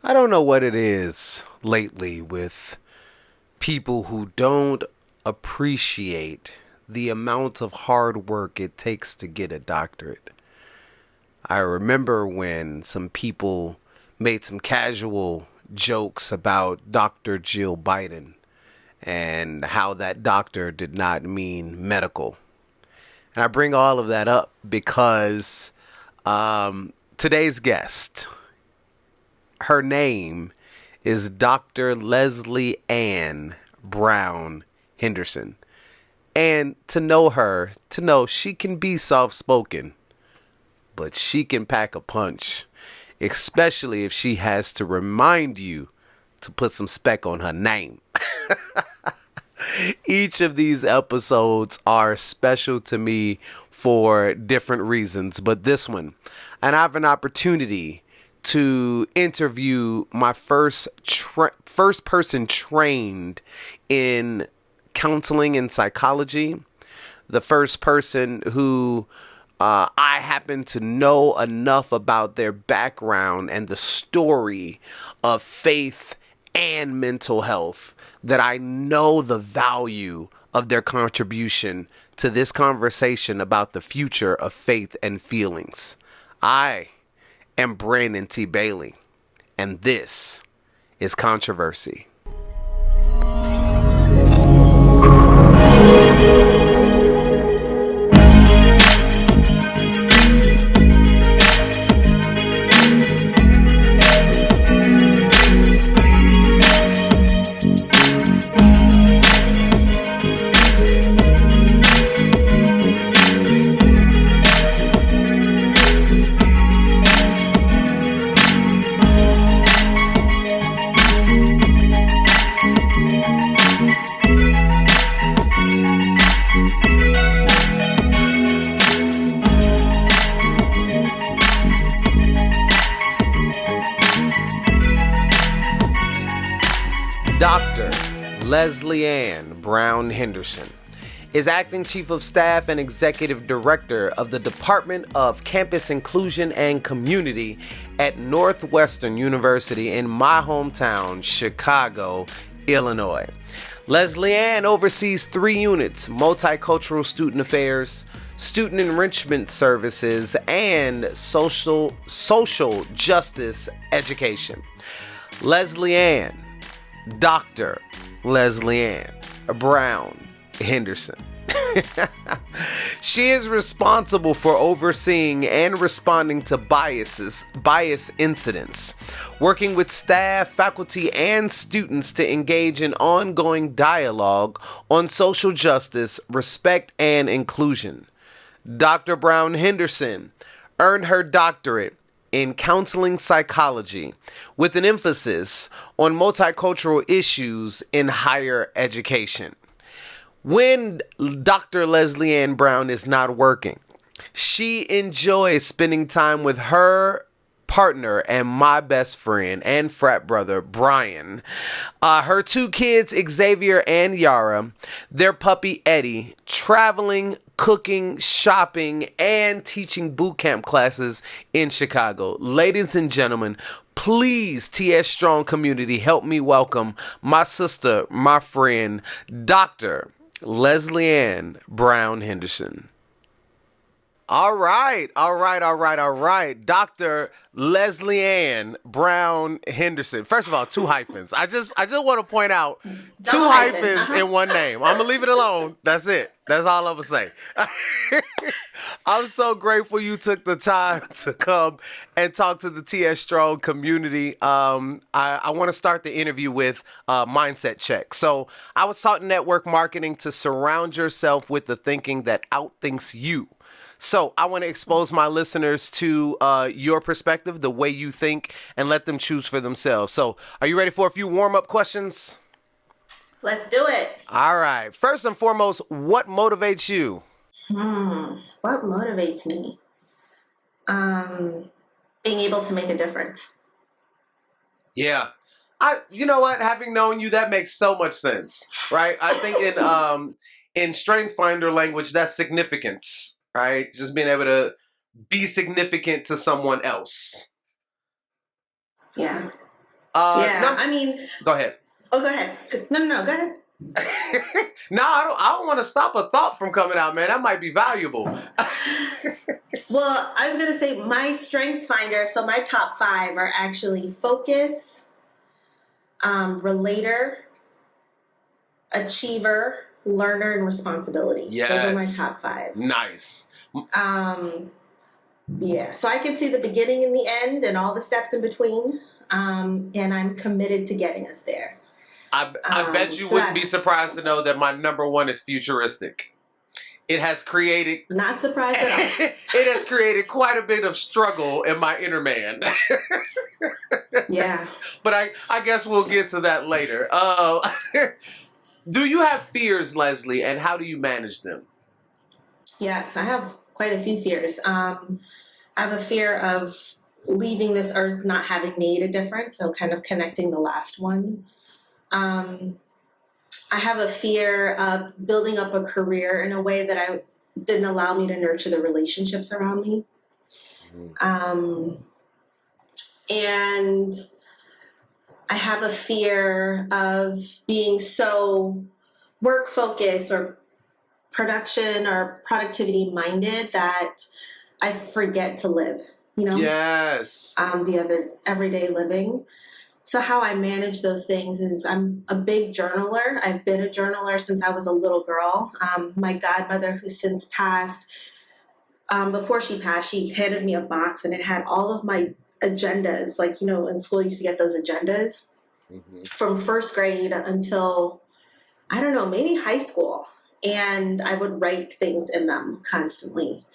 I don't know what it is lately with people who don't appreciate the amount of hard work it takes to get a doctorate. I remember when some people made some casual jokes about Dr. Jill Biden and how that doctor did not mean medical. And I bring all of that up because today's guest, her name is Dr. Lesley-Ann Brown-Henderson. And to know her, to know she can be soft-spoken, but she can pack a punch, especially if she has to remind you to put some spec on her name. Each of these episodes are special to me for different reasons, but this one, and I have an opportunity to interview my first person trained in counseling and psychology, the first person who I happen to know enough about their background and the story of faith and mental health that I know the value of their contribution to this conversation about the future of faith and feelings. I am Brandon T. Bailey, and this is Controversy. Dr. Lesley-Ann Brown-Henderson is Acting Chief of Staff and Executive Director of the Department of Campus Inclusion and Community at Northwestern University in my hometown, Chicago, Illinois. Lesley-Ann oversees 3 units: Multicultural Student Affairs, Student Enrichment Services, and Social Justice Education. Lesley-Ann, Dr. Lesley-Ann Brown-Henderson. She is responsible for overseeing and responding to bias incidents, working with staff, faculty, and students to engage in ongoing dialogue on social justice, respect, and inclusion. Dr. Brown-Henderson earned her doctorate in counseling psychology with an emphasis on multicultural issues in higher education. When Dr. Lesley-Ann Brown is not working, she enjoys spending time with her partner and my best friend and frat brother, Brian, her 2 kids, Xavier and Yara, their puppy, Eddie, traveling, cooking, shopping, and teaching boot camp classes in Chicago. Ladies and gentlemen, please, TS Strong community, help me welcome my sister, my friend, Dr. Lesley-Ann Brown-Henderson. All right. Dr. Lesley-Ann Brown-Henderson. First of all, 2 hyphens. I just want to point out 2 hyphens in one name. I'm going to leave it alone. That's it. That's all I'm going to say. I'm so grateful you took the time to come and talk to the TS Strong community. I want to start the interview with mindset check. So I was taught in network marketing to surround yourself with the thinking that outthinks you. So I want to expose my listeners to your perspective, the way you think, and let them choose for themselves. So are you ready for a few warm-up questions? Let's do it. All right. First and foremost, what motivates you? What motivates me? Being able to make a difference. Yeah. You know what? Having known you, that makes so much sense, right? I think in Strength Finder language, that's significance, right? Just being able to be significant to someone else. Yeah. Yeah, No, I mean, go ahead. oh, go ahead. No, go ahead. No, I don't want to stop a thought from coming out, man. That might be valuable. Well, I was going to say my strength finder, so my top 5 are actually focus, relator, achiever, learner, and responsibility. Yes. Those are my top 5. Nice. Yeah, so I can see the beginning and the end and all the steps in between, and I'm committed to getting us there. I bet you wouldn't be surprised to know that my number 1 is futuristic. It has created... Not surprised at all. It has created quite a bit of struggle in my inner man. Yeah. But I guess we'll get to that later. Do you have fears, Leslie, and how do you manage them? Yes, I have quite a few fears. I have a fear of leaving this earth not having made a difference, so kind of connecting the last one. I have a fear of building up a career in a way that didn't allow me to nurture the relationships around me. And I have a fear of being so work focused or production or productivity minded that I forget to live, Yes. The other everyday living. So how I manage those things is I'm a big journaler. I've been a journaler since I was a little girl. My godmother, who's since passed, before she passed, she handed me a box and it had all of my agendas. Like, in school, you used to get those agendas from first grade until, I don't know, maybe high school. And I would write things in them constantly.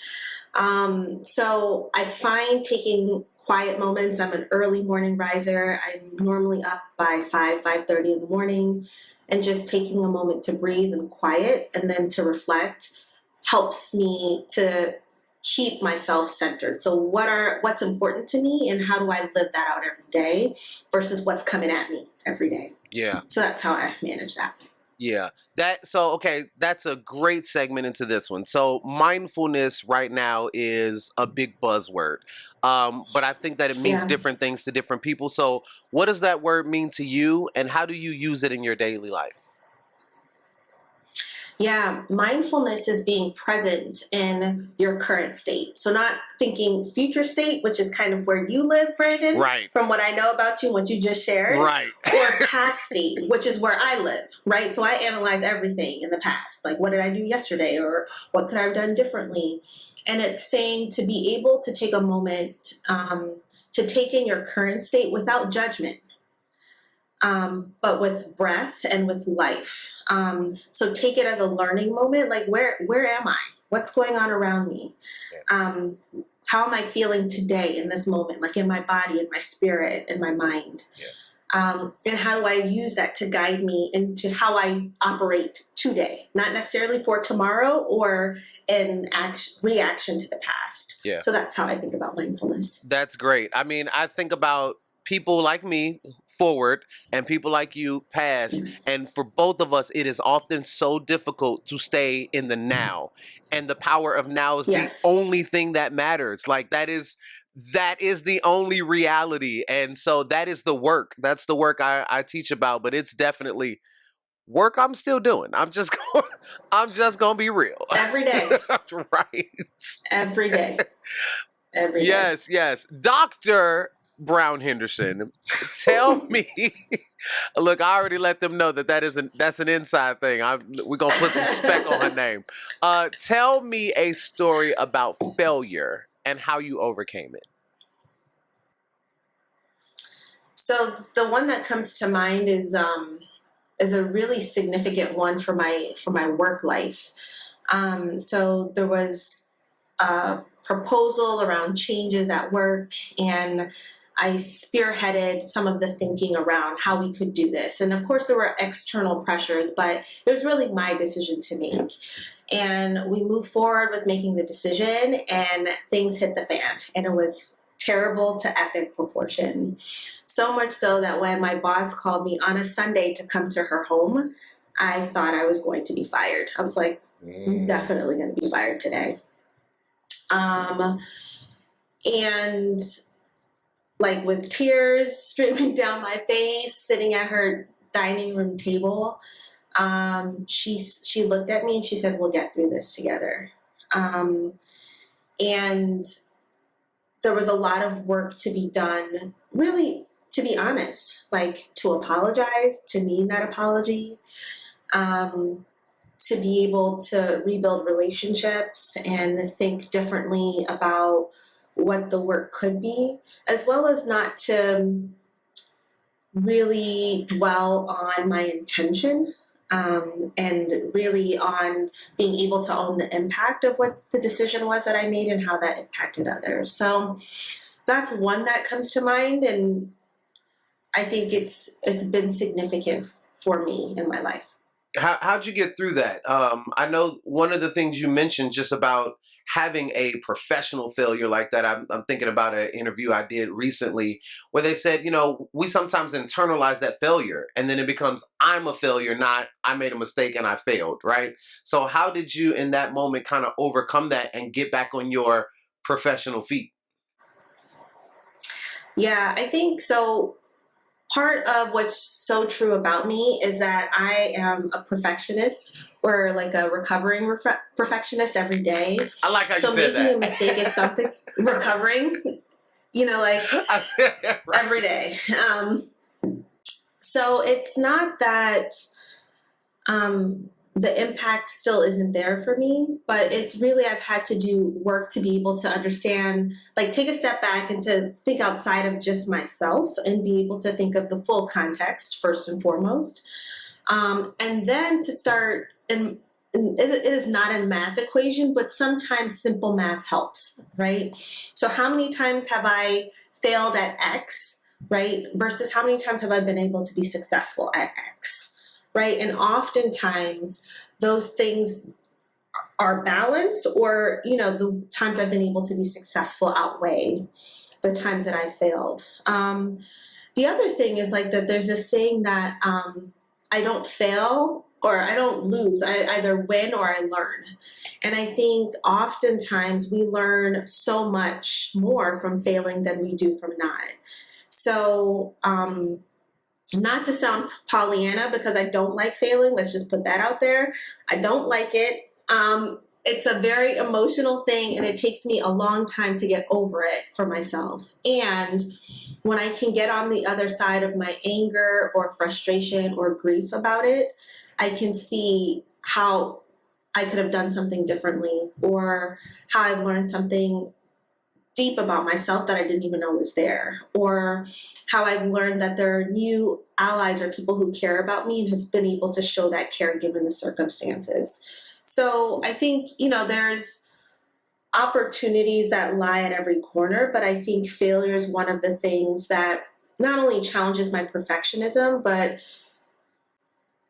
So I find taking quiet moments. I'm an early morning riser. I'm normally up by 5:30 in the morning, and just taking a moment to breathe and quiet and then to reflect helps me to keep myself centered. So what's important to me and how do I live that out every day versus what's coming at me every day? Yeah. So that's how I manage that. Yeah. That's a great segment into this one. So mindfulness right now is a big buzzword. But I think that it means different things to different people. So what does that word mean to you and how do you use it in your daily life? Yeah, mindfulness is being present in your current state. So not thinking future state, which is kind of where you live, Brandon, right? From what I know about you and what you just shared, right? Or past state, which is where I live, right? So I analyze everything in the past, like what did I do yesterday, or what could I have done differently? And it's saying to be able to take a moment to take in your current state without judgment. But with breath and with life. So take it as a learning moment. Like, where am I? What's going on around me? How am I feeling today in this moment? Like in my body, in my spirit, in my mind. And how do I use that to guide me into how I operate today? Not necessarily for tomorrow or in reaction to the past. Yeah. So that's how I think about mindfulness. That's great. I mean, I think about people like me forward and people like you past, and for both of us it is often so difficult to stay in the now, and the power of now is the only thing that matters. Like that is the only reality, and so that's the work I teach about. But it's definitely work I'm still doing. I'm just gonna be real every day. Right, every day. Yes. Dr. Brown-Henderson, tell me. Look, I already let them know that's an inside thing. We're gonna put some spec on her name. Tell me a story about failure and how you overcame it. So the one that comes to mind is a really significant one for my work life. So there was a proposal around changes at work, and I spearheaded some of the thinking around how we could do this. And of course, there were external pressures, but it was really my decision to make. And we moved forward with making the decision, and things hit the fan. And it was terrible to epic proportion. So much so that when my boss called me on a Sunday to come to her home, I thought I was going to be fired. I was like, I'm definitely going to be fired today. And like with tears streaming down my face, sitting at her dining room table. She looked at me and she said, "We'll get through this together." And there was a lot of work to be done, really, to be honest, like to apologize, to mean that apology, to be able to rebuild relationships and think differently about what the work could be, as well as not to really dwell on my intention, and really on being able to own the impact of what the decision was that I made and how that impacted others. So that's one that comes to mind, and I think it's been significant for me in my life. How'd you get through that? I know one of the things you mentioned just about having a professional failure like that. I'm thinking about an interview I did recently where they said, we sometimes internalize that failure and then it becomes, I'm a failure, not I made a mistake and I failed, right? So how did you in that moment kind of overcome that and get back on your professional feet? Yeah, I think so. Part of what's so true about me is that I am a perfectionist, or like a recovering perfectionist every day. I like how you So said making that. a mistake is something recovering, like Right. every day. So it's not that the impact still isn't there for me, but it's really, I've had to do work to be able to understand, like take a step back and to think outside of just myself and be able to think of the full context first and foremost. And then to start, and it is not a math equation, but sometimes simple math helps, right? So how many times have I failed at X, right? Versus how many times have I been able to be successful at X? Right. And oftentimes those things are balanced, or, the times I've been able to be successful outweigh the times that I failed. The other thing is like that there's this saying that I don't fail or I don't lose. I either win or I learn. And I think oftentimes we learn so much more from failing than we do from not. So, not to sound Pollyanna, because I don't like failing. Let's just put that out there. I don't like it. It's a very emotional thing, and it takes me a long time to get over it for myself. And when I can get on the other side of my anger or frustration or grief about it, I can see how I could have done something differently, or how I've learned something deep about myself that I didn't even know was there, or how I've learned that there are new allies or people who care about me and have been able to show that care given the circumstances. So I think, there's opportunities that lie at every corner, but I think failure is one of the things that not only challenges my perfectionism, but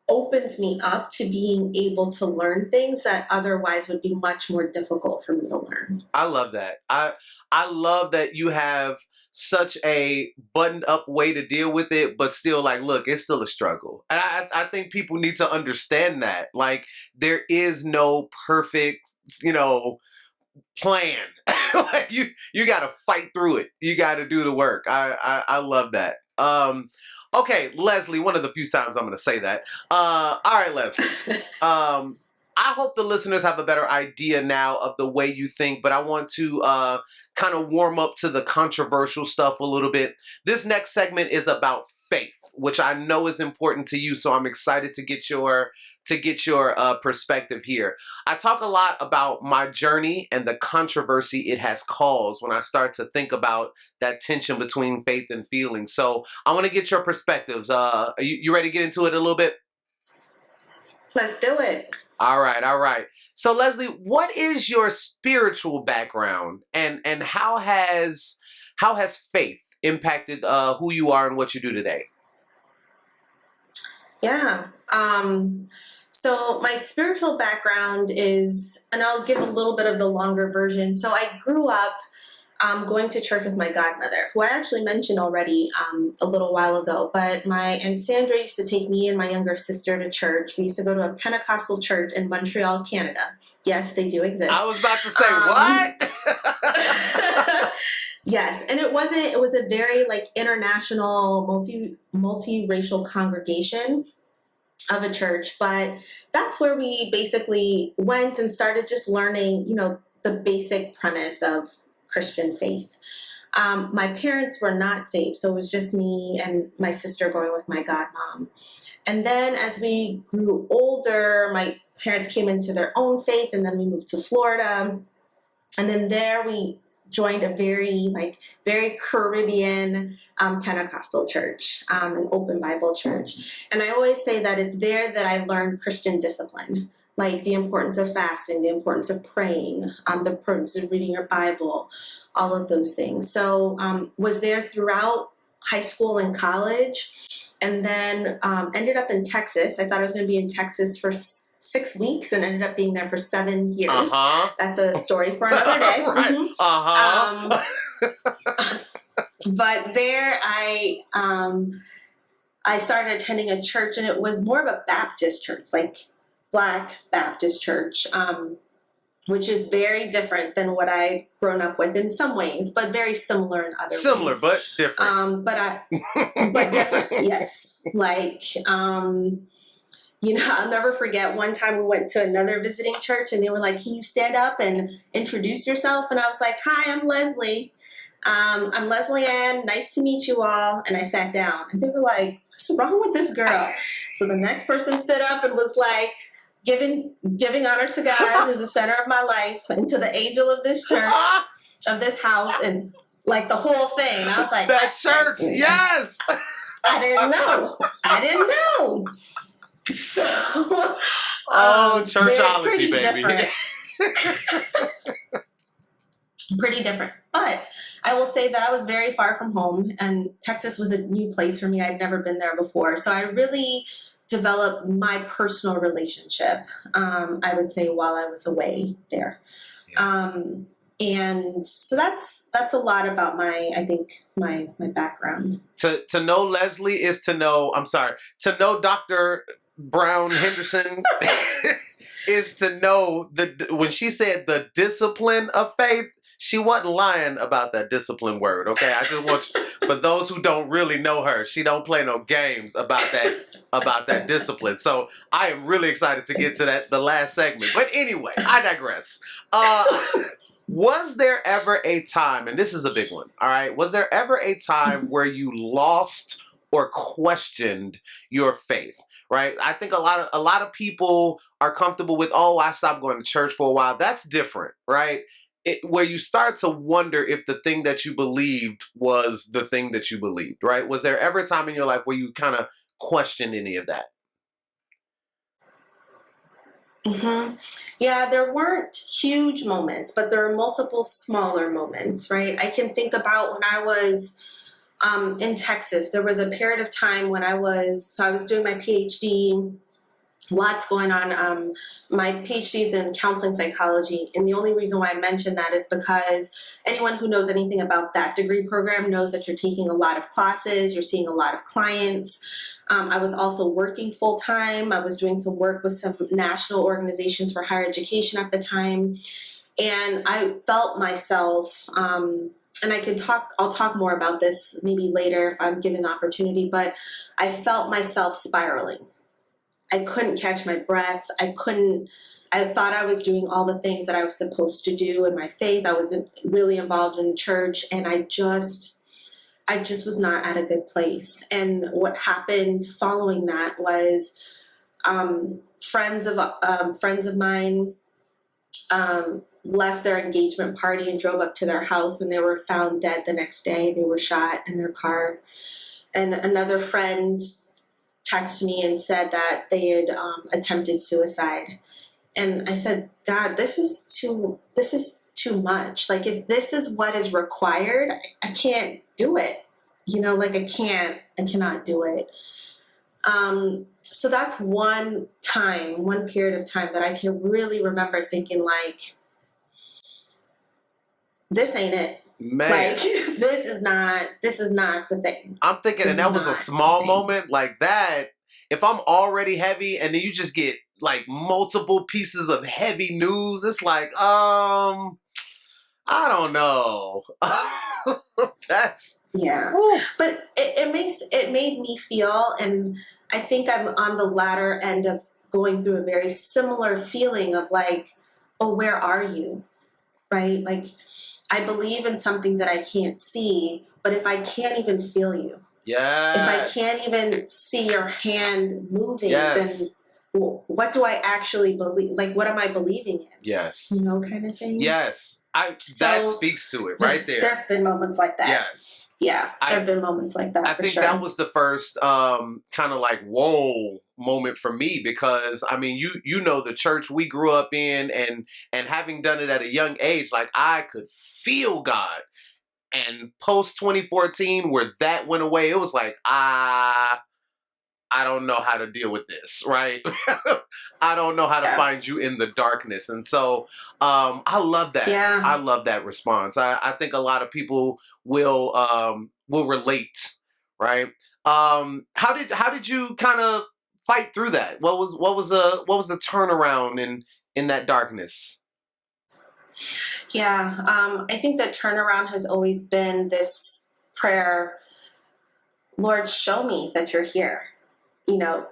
opens me up to being able to learn things that otherwise would be much more difficult for me to learn. I love that. I love that you have such a buttoned up way to deal with it, but still like, look, it's still a struggle. And I think people need to understand that. Like, there is no perfect, plan. Like you got to fight through it. You got to do the work. I love that. Okay, Lesley, one of the few times I'm going to say that. All right, Lesley. I hope the listeners have a better idea now of the way you think, but I want to kind of warm up to the controversial stuff a little bit. This next segment is about faith, which I know is important to you, so I'm excited to get your perspective here. I talk a lot about my journey and the controversy it has caused when I start to think about that tension between faith and feeling. So I want to get your perspectives. Are you ready to get into it a little bit? Let's do it. All right. So Lesley, what is your spiritual background, and how has faith impacted who you are and what you do today? Yeah. So my spiritual background is, and I'll give a little bit of the longer version. So I grew up going to church with my godmother, who I actually mentioned already a little while ago. But my Aunt Sandra used to take me and my younger sister to church. We used to go to a Pentecostal church in Montreal, Canada. Yes, they do exist. I was about to say, what? Yes, and it wasn't. It was a very like international, multiracial congregation of a church, but that's where we basically went and started just learning, the basic premise of Christian faith. My parents were not saved, so it was just me and my sister going with my godmom. And then as we grew older, my parents came into their own faith, and then we moved to Florida. And then there we joined a very Caribbean Pentecostal church, an open Bible church. And I always say that it's there that I learned Christian discipline, like the importance of fasting, the importance of praying, the importance of reading your Bible, all of those things. So was there throughout high school and college, and then ended up in Texas. I thought I was going to be in Texas for 6 weeks and ended up being there for 7 years. Uh-huh. That's a story for another day. Right. Mm-hmm. Uh-huh. But there I started attending a church, and it was more of a Baptist church, like Black Baptist church, which is very different than what I'd grown up with in some ways, but very similar in other ways. Similar, but different. But different, yes. Like, I'll never forget one time we went to another visiting church, and they were like, "Can you stand up and introduce yourself?" And I was like, "Hi, I'm Leslie. I'm Lesley-Ann. Nice to meet you all." And I sat down, and they were like, "What's wrong with this girl?" So the next person stood up and was like, giving honor to God, who's the center of my life, and to the angel of this church, of this house, and like the whole thing. And I was like, that church, yes. I didn't know. So, churchology, baby. Pretty different. But I will say that I was very far from home, and Texas was a new place for me. I'd never been there before. So I really developed my personal relationship, I would say, while I was away there. Yeah. And so that's a lot about my background. To know Leslie is to know Dr. Brown-Henderson is to know when she said the discipline of faith, she wasn't lying about that discipline word, okay? I just want for those who don't really know her, she don't play no games about that discipline. So I am really excited to get to the last segment. But anyway, I digress. Was there ever a time, and this is a big one, all right? Was there ever a time where you lost or questioned your faith, right? I think a lot of people are comfortable with, I stopped going to church for a while. That's different, right? Where you start to wonder if the thing that you believed was the thing that you believed, right? Was there ever a time in your life where you kind of questioned any of that? Mm-hmm. Yeah, there weren't huge moments, but there are multiple smaller moments, right? I can think about when I was in Texas. There was a period of time when I was doing my PhD, lots going on. My PhD is in counseling psychology, and the only reason why I mention that is because anyone who knows anything about that degree program knows that you're taking a lot of classes, you're seeing a lot of clients. I was also working full time. I was doing some work with some national organizations for higher education at the time, and I felt myself, and I'll talk more about this maybe later if I'm given the opportunity, but I felt myself spiraling. I couldn't catch my breath. I thought I was doing all the things that I was supposed to do in my faith. I was really involved in church, and I just was not at a good place. And what happened following that was friends of mine left their engagement party and drove up to their house, and they were found dead the next day. They were shot in their car. And another friend texted me and said that they had attempted suicide. And I said, God, this is too much. Like, if this is what is required, I can't do it. I cannot do it. So that's one period of time that I can really remember thinking, like, this ain't it. Man. Like, this is not the thing. I'm thinking, and that was a small moment like that. If I'm already heavy and then you just get like multiple pieces of heavy news, it's like, I don't know. That's Yeah. whew. But it made me feel, and I think I'm on the latter end of going through a very similar feeling of like, oh, where are you? Right? Like, I believe in something that I can't see, but if I can't even feel you, if I can't Yes. even see your hand moving, then Yes. what do I actually believe? Like, what am I believing in? Yes. You know, kind of thing. Yes. That So, speaks to it yeah, right there. there have been moments like that. Yes. Yeah, there I have been moments like that I for think that sure. was the first kind of like whoa moment for me, because I mean you know the church we grew up in, and having done it at a young age, like I could feel God. And post 2014, where that went away, it was like, I don't know how to deal with this, right? I don't know how to Yeah. find you in the darkness. And so I love that. Yeah. I love that response. I think a lot of people will relate, right? How did you kind of fight through that? What was the turnaround in that darkness? Yeah. I think that turnaround has always been this prayer, Lord, show me that you're here. You know,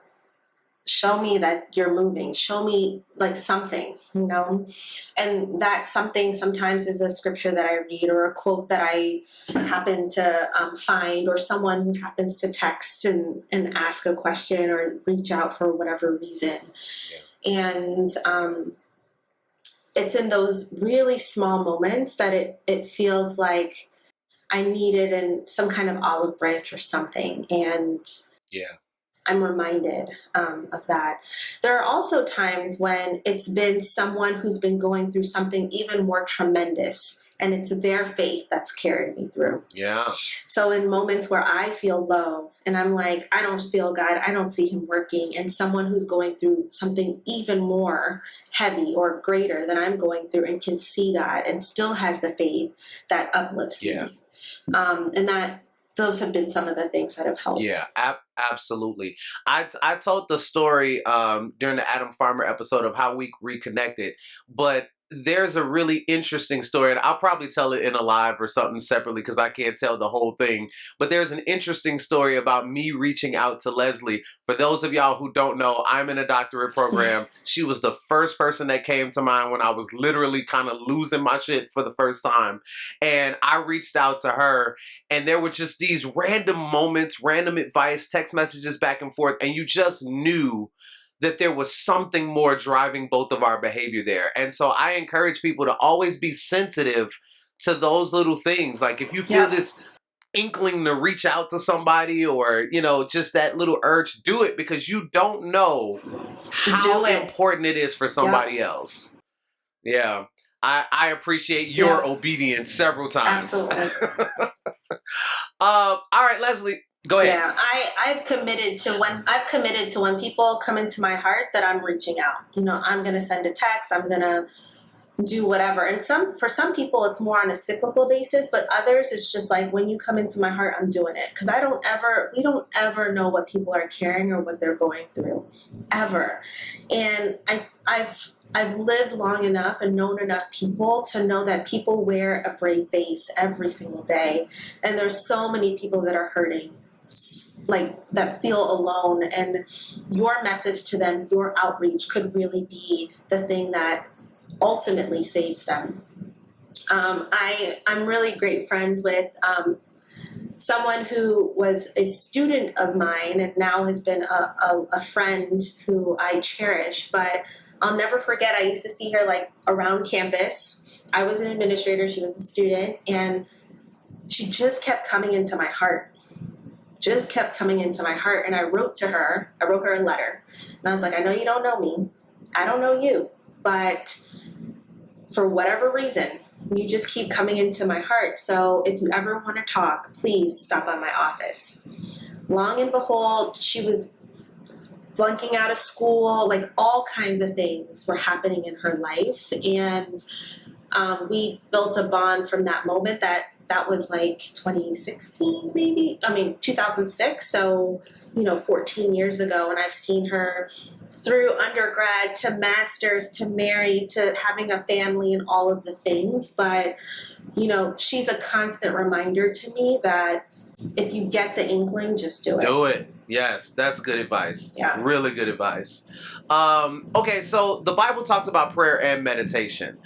show me that you're moving. Show me like something, you know? And that something sometimes is a scripture that I read or a quote that I happen to find, or someone who happens to text and ask a question or reach out for whatever reason. Yeah. And it's in those really small moments that it feels like I needed some kind of olive branch or something. And Yeah. I'm reminded of that. There are also times when it's been someone who's been going through something even more tremendous, and it's their faith that's carried me through. Yeah. So, in moments where I feel low and I'm like, I don't feel God, I don't see Him working, and someone who's going through something even more heavy or greater than I'm going through and can see that and still has the faith, that uplifts Yeah. me. And that those have been some of the things that have helped. Yeah, absolutely. I told the story during the Adam Farmer episode of how we reconnected, but there's a really interesting story, and I'll probably tell it in a live or something separately because I can't tell the whole thing. But there's an interesting story about me reaching out to Leslie. For those of y'all who don't know, I'm in a doctorate program. She was the first person that came to mind when I was literally kind of losing my shit for the first time. And I reached out to her, and there were just these random moments, random advice, text messages back and forth, and you just knew that there was something more driving both of our behavior there. And so I encourage people to always be sensitive to those little things. Like if you feel Yep. this inkling to reach out to somebody, or, just that little urge, do it, because you don't know how Do it. important it is for Yep. somebody else. Yeah. I appreciate your Yep. obedience several times. Absolutely. All right, Leslie, go ahead. Yeah, I've committed to when people come into my heart that I'm reaching out. You know, I'm gonna send a text. I'm gonna do whatever. And for some people it's more on a cyclical basis, but others it's just like when you come into my heart, I'm doing it, because we don't ever know what people are carrying or what they're going through, ever. And I've lived long enough and known enough people to know that people wear a brave face every single day, and there's so many people that are hurting, like that feel alone, and your message to them, your outreach could really be the thing that ultimately saves them. I'm really great friends with someone who was a student of mine and now has been a friend who I cherish, but I'll never forget, I used to see her like around campus. I was an administrator, she was a student, and she just kept coming into my heart. Just kept coming into my heart. And I wrote her a letter. And I was like, I know you don't know me. I don't know you. But for whatever reason, you just keep coming into my heart. So if you ever want to talk, please stop by my office. Long and behold, she was flunking out of school, like all kinds of things were happening in her life. And we built a bond from that moment that that was like 2016, maybe. I mean, 2006. So, 14 years ago. And I've seen her through undergrad to master's to married to having a family and all of the things. But, she's a constant reminder to me that if you get the inkling, just do it. Do it. Yes, that's good advice. Yeah. Really good advice. Okay, so the Bible talks about prayer and meditation.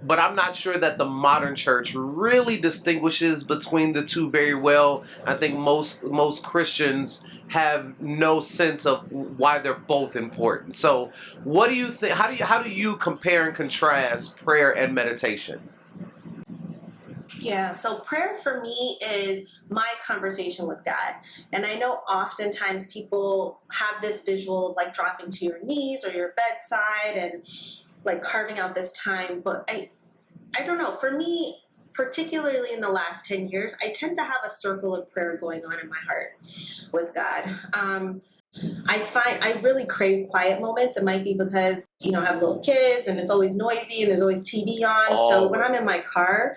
But I'm not sure that the modern church really distinguishes between the two very well. I think most Christians have no sense of why they're both important. So, what do you think? How do you compare and contrast prayer and meditation? Yeah, so prayer for me is my conversation with God. And I know oftentimes people have this visual of like dropping to your knees or your bedside and like carving out this time. But I don't know. For me, particularly in the last 10 years, I tend to have a circle of prayer going on in my heart with God. I find I really crave quiet moments. It might be because, I have little kids and it's always noisy and there's always TV on. Always. So when I'm in my car,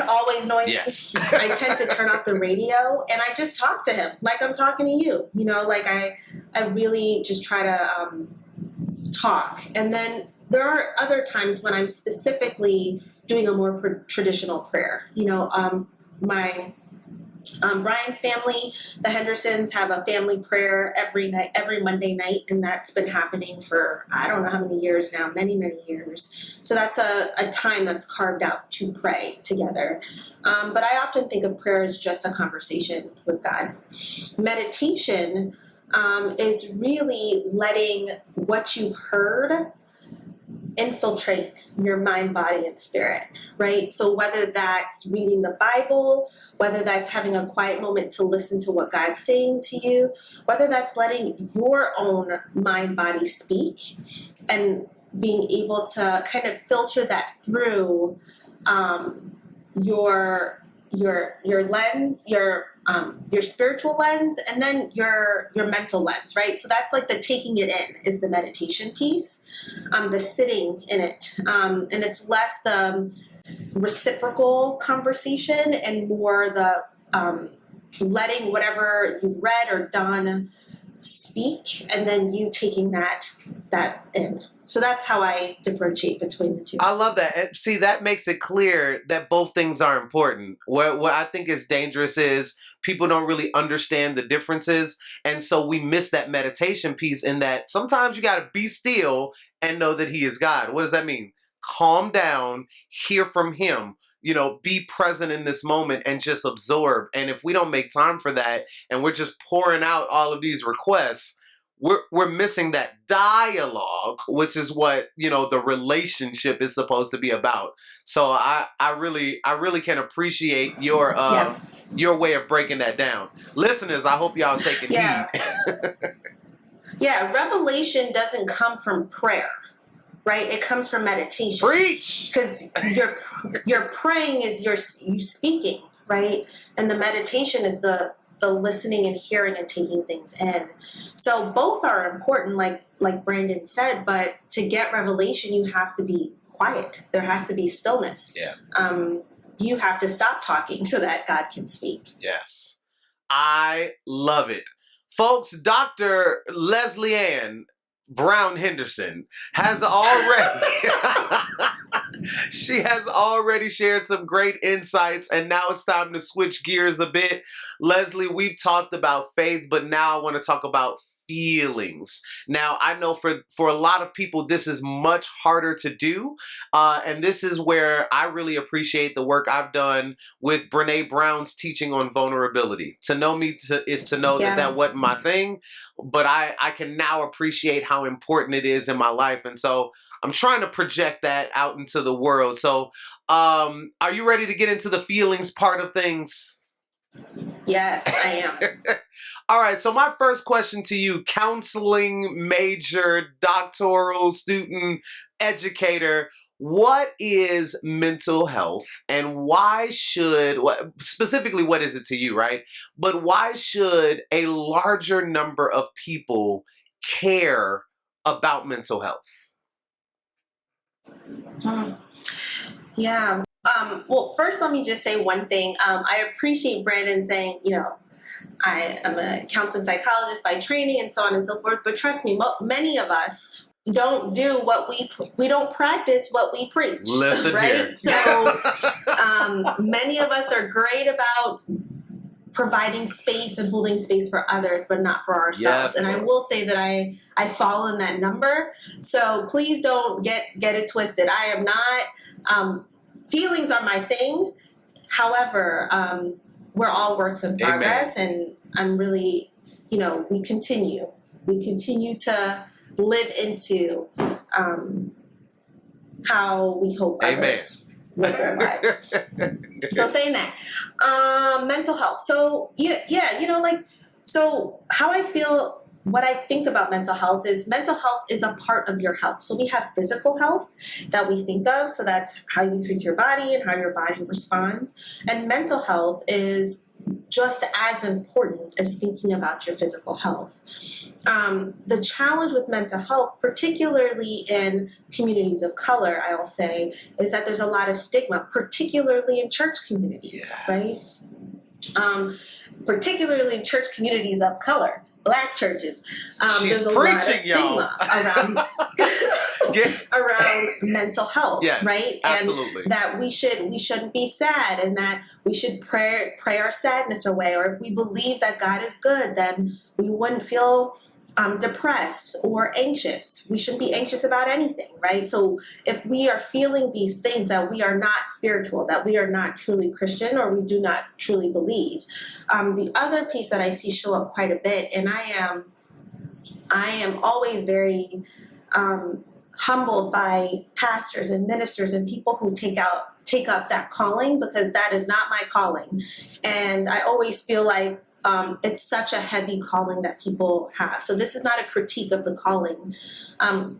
always noisy. Yes. I tend to turn off the radio and I just talk to him like I'm talking to you. Like I really just try to talk. And then there are other times when I'm specifically doing a more traditional prayer. My Brian's family, the Hendersons, have a family prayer every night, every Monday night, and that's been happening for I don't know how many years now, many, many years. So that's a time that's carved out to pray together. But I often think of prayer as just a conversation with God. Meditation is really letting what you've heard infiltrate your mind, body, and spirit, right? So whether that's reading the Bible, whether that's having a quiet moment to listen to what God's saying to you, whether that's letting your own mind, body speak and being able to kind of filter that through your lens, your spiritual lens, and then your mental lens, right? So that's like the taking it in is the meditation piece, the sitting in it, and it's less the reciprocal conversation and more the letting whatever you read or done speak, and then you taking that in. So that's how I differentiate between the two. I love that. And see, that makes it clear that both things are important. What I think is dangerous is people don't really understand the differences. And so we miss that meditation piece in that sometimes you got to be still and know that he is God. What does that mean? Calm down, hear from him. Be present in this moment and just absorb. And if we don't make time for that and we're just pouring out all of these requests, we're missing that dialogue, which is what the relationship is supposed to be about. So I really can appreciate your way of breaking that down. Listeners, I hope y'all taking heed. Yeah, revelation doesn't come from prayer, right? It comes from meditation. Preach, because you're praying is you speaking, right? And the meditation is the listening and hearing and taking things in. So both are important, like Brandon said, but to get revelation, you have to be quiet. There has to be stillness. Yeah. You have to stop talking so that God can speak. Yes. I love it. Folks, Dr. Lesley-Ann Brown-Henderson has already she has already shared some great insights, and now it's time to switch gears a bit. Lesley, we've talked about faith, but now I want to talk about feelings. Now, I know for a lot of people, this is much harder to do. And this is where I really appreciate the work I've done with Brene Brown's teaching on vulnerability. To know me is to know that wasn't my thing, but I can now appreciate how important it is in my life. And so I'm trying to project that out into the world. So are you ready to get into the feelings part of things? Yes, I am. All right, so my first question to you, counseling major, doctoral student, educator, what is mental health and why should, specifically what is it to you, right? But why should a larger number of people care about mental health? Yeah, Well, first, let me just say one thing. I appreciate Brandon saying, I am a counseling psychologist by training and so on and so forth. But trust me, many of us don't do what we don't practice what we preach. Listen right? here. So many of us are great about providing space and holding space for others, but not for ourselves. Yes, and I will say that I fall in that number. So please don't get it twisted. I am not. Feelings are my thing. However, we're all works in progress, and I'm really, we continue to live into how we hope others live their lives. So saying that, mental health. So so how I feel, what I think about mental health is a part of your health. So we have physical health that we think of. So that's how you treat your body and how your body responds. And mental health is just as important as thinking about your physical health. The challenge with mental health, particularly in communities of color, I will say, is that there's a lot of stigma, particularly in church communities, yes. right? Particularly in church communities of color, Black churches. She's there's a preaching, lot of stigma around around mental health, yes, right? Absolutely. And that we shouldn't be sad, and that we should pray our sadness away. Or if we believe that God is good, then we wouldn't feel depressed or anxious. We shouldn't be anxious about anything, right? So if we are feeling these things, that we are not spiritual, that we are not truly Christian, or we do not truly believe. The other piece that I see show up quite a bit, and I am always very humbled by pastors and ministers and people who take up that calling, because that is not my calling. And I always feel like it's such a heavy calling that people have. So this is not a critique of the calling.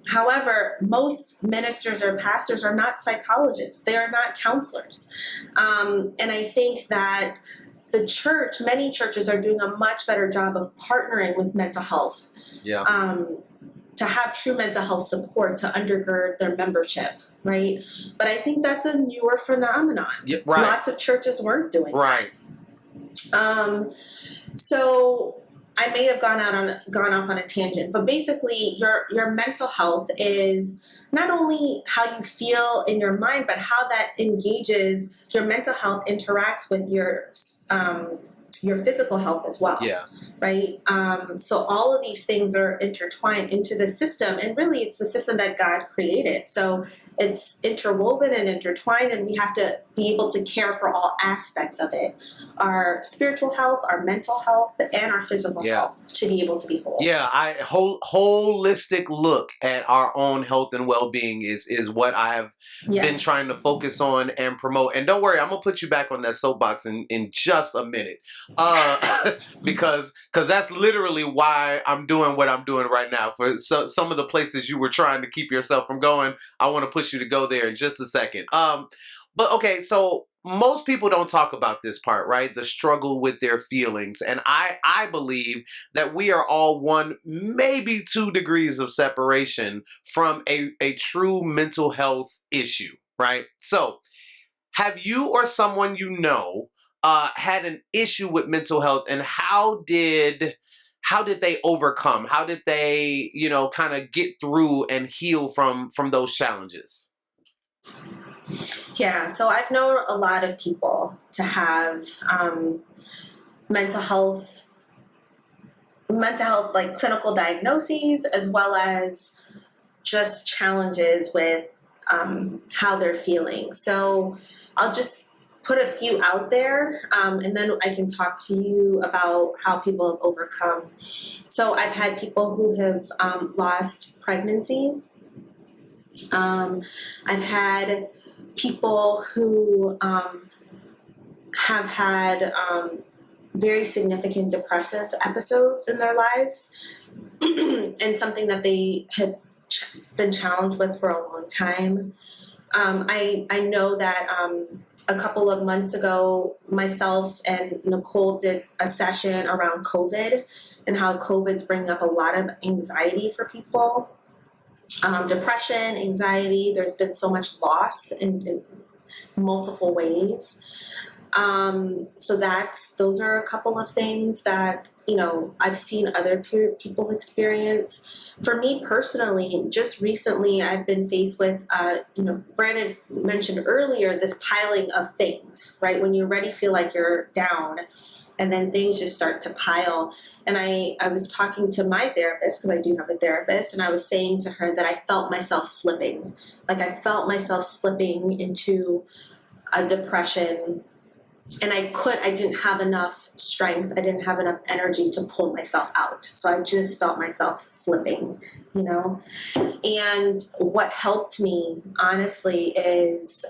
However, most ministers or pastors are not psychologists. They are not counselors. And I think that many churches are doing a much better job of partnering with mental health. Yeah. To have true mental health support to undergird their membership, right? But I think that's a newer phenomenon. Yeah, right. Lots of churches weren't doing right. that. So I may have gone off on a tangent, but basically your mental health is not only how you feel in your mind, but how that engages your mental health, interacts with your physical health as well. Yeah. Right. So all of these things are intertwined into the system, and really it's the system that God created. So it's interwoven and intertwined, and we have to be able to care for all aspects of it. Our spiritual health, our mental health, and our physical health, to be able to be whole. Yeah, holistic look at our own health and well-being is what I have been trying to focus on and promote. And don't worry, I'm gonna put you back on that soapbox in just a minute, because that's literally why I'm doing what I'm doing right now. For some of the places you were trying to keep yourself from going, I want to push you to go there in just a second. But okay, so most people don't talk about this part, right? The struggle with their feelings. And I believe that we are all 1, maybe 2 degrees of separation from a true mental health issue, right? So have you or someone you know had an issue with mental health, and how did they overcome? How did they, kind of get through and heal from those challenges? Yeah, so I've known a lot of people to have mental health like clinical diagnoses, as well as just challenges with how they're feeling. So I'll just put a few out there, and then I can talk to you about how people have overcome. So I've had people who have lost pregnancies. I've had people who have had very significant depressive episodes in their lives, and something that they had been challenged with for a long time. I know that a couple of months ago, myself and Nicole did a session around COVID and how COVID's bringing up a lot of anxiety for people. Depression, anxiety, there's been so much loss multiple ways. So those are a couple of things that, I've seen other people experience. For me personally, just recently, I've been faced with, Brandon mentioned earlier, this piling of things, right? When you already feel like you're down, and then things just start to pile. And I was talking to my therapist, because I do have a therapist, and I was saying to her that I felt myself slipping. Like I felt myself slipping into a depression, and I didn't have enough strength. I didn't have enough energy to pull myself out. So I just felt myself slipping, And what helped me, honestly, is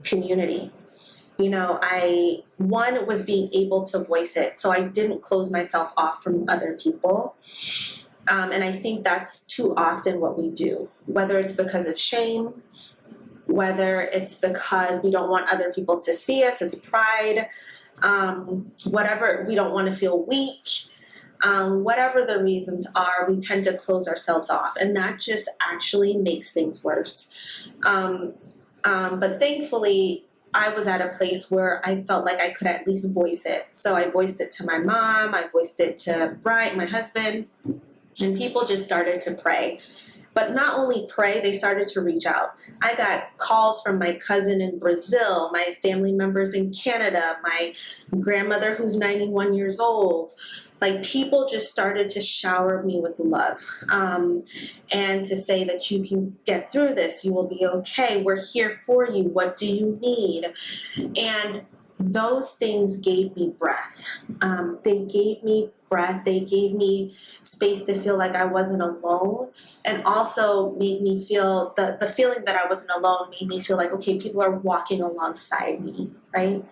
community. One was being able to voice it. So I didn't close myself off from other people. And I think that's too often what we do, whether it's because of shame, whether it's because we don't want other people to see us, it's pride, whatever, we don't want to feel weak. Whatever the reasons are, we tend to close ourselves off, and that just actually makes things worse. But thankfully, I was at a place where I felt like I could at least voice it. So I voiced it to my mom, I voiced it to Brian, my husband, and people just started to pray. But not only pray, they started to reach out. I got calls from my cousin in Brazil, my family members in Canada, my grandmother who's 91 years old. Like, people just started to shower me with love, and to say that you can get through this. You will be okay. We're here for you. What do you need? And those things gave me breath. They gave me breath. They gave me space to feel like I wasn't alone, and also made me feel the feeling that I wasn't alone made me feel like, okay, people are walking alongside me, right?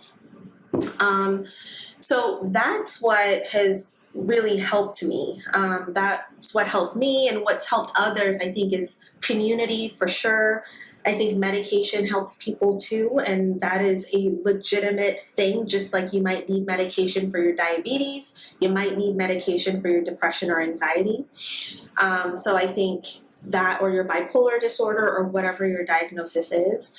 So that's what has really helped me. That's what helped me, and what's helped others, I think, is community for sure. I think medication helps people too, and that is a legitimate thing. Just like you might need medication for your diabetes, you might need medication for your depression or anxiety. So I think that, or your bipolar disorder, or whatever your diagnosis is.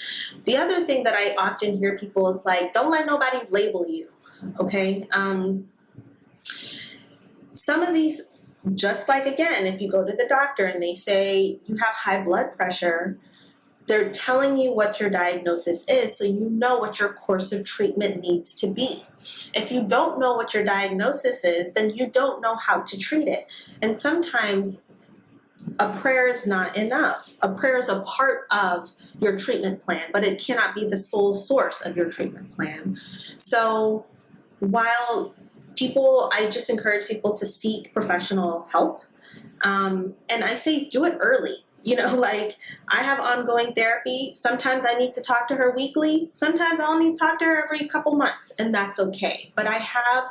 The other thing that I often hear people is like, don't let nobody label you, okay? Some of these, just like, again, if you go to the doctor and they say you have high blood pressure, they're telling you what your diagnosis is, so you know what your course of treatment needs to be. If you don't know what your diagnosis is, then you don't know how to treat it. And sometimes a prayer is not enough. A prayer is a part of your treatment plan, but it cannot be the sole source of your treatment plan. So while I just encourage people to seek professional help. And I say do it early. Like, I have ongoing therapy. Sometimes I need to talk to her weekly. Sometimes I'll need to talk to her every couple months, and that's okay. But I have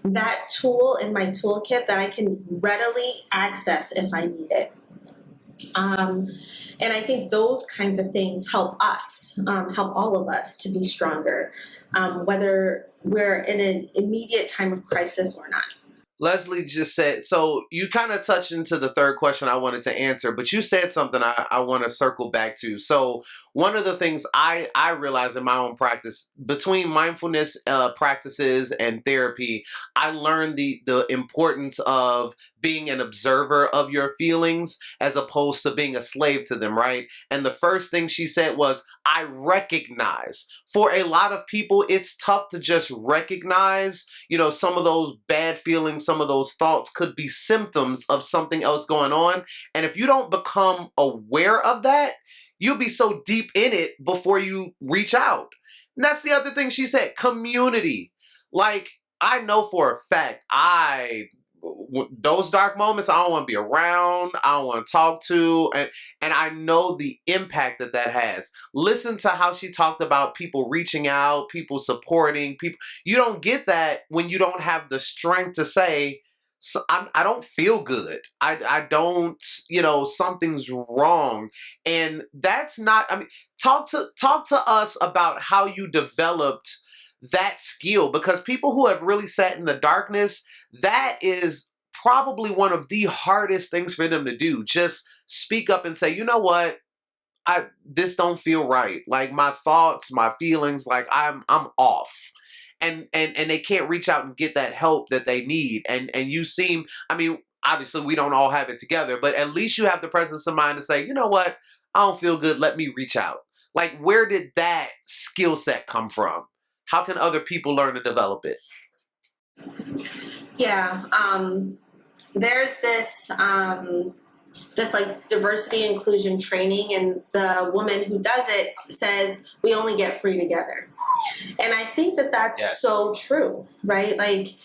that tool in my toolkit that I can readily access if I need it. And I think those kinds of things help us, help all of us to be stronger, whether we're in an immediate time of crisis or not. Lesley just said, so you kind of touched into the third question I wanted to answer, but you said something I want to circle back to. So one of the things I realized in my own practice, between mindfulness practices and therapy, I learned the importance of being an observer of your feelings as opposed to being a slave to them, right? And the first thing she said was, I recognize. For a lot of people, it's tough to just recognize, some of those bad feelings, some of those thoughts could be symptoms of something else going on. And if you don't become aware of that, you'll be so deep in it before you reach out. And that's the other thing she said, community. Like, I know for a fact, those dark moments, I don't want to be around, I don't want to talk to, and I know the impact that has. Listen to how she talked about people reaching out, people supporting, people. You don't get that when you don't have the strength to say, so I don't feel good. I don't, something's wrong. And that's not, talk to us about how you developed that skill, because people who have really sat in the darkness, that is probably one of the hardest things for them to do. Just speak up and say, you know what? this don't feel right. Like my thoughts, my feelings, like I'm off. And they can't reach out and get that help that they need. And you seem, I mean, obviously we don't all have it together, but at least you have the presence of mind to say, you know what, I don't feel good, let me reach out. Like, where did that skill set come from? How can other people learn to develop it? Yeah, there's this like diversity inclusion training, and the woman who does it says we only get free together. And I think that that's Yes. so true, right? Like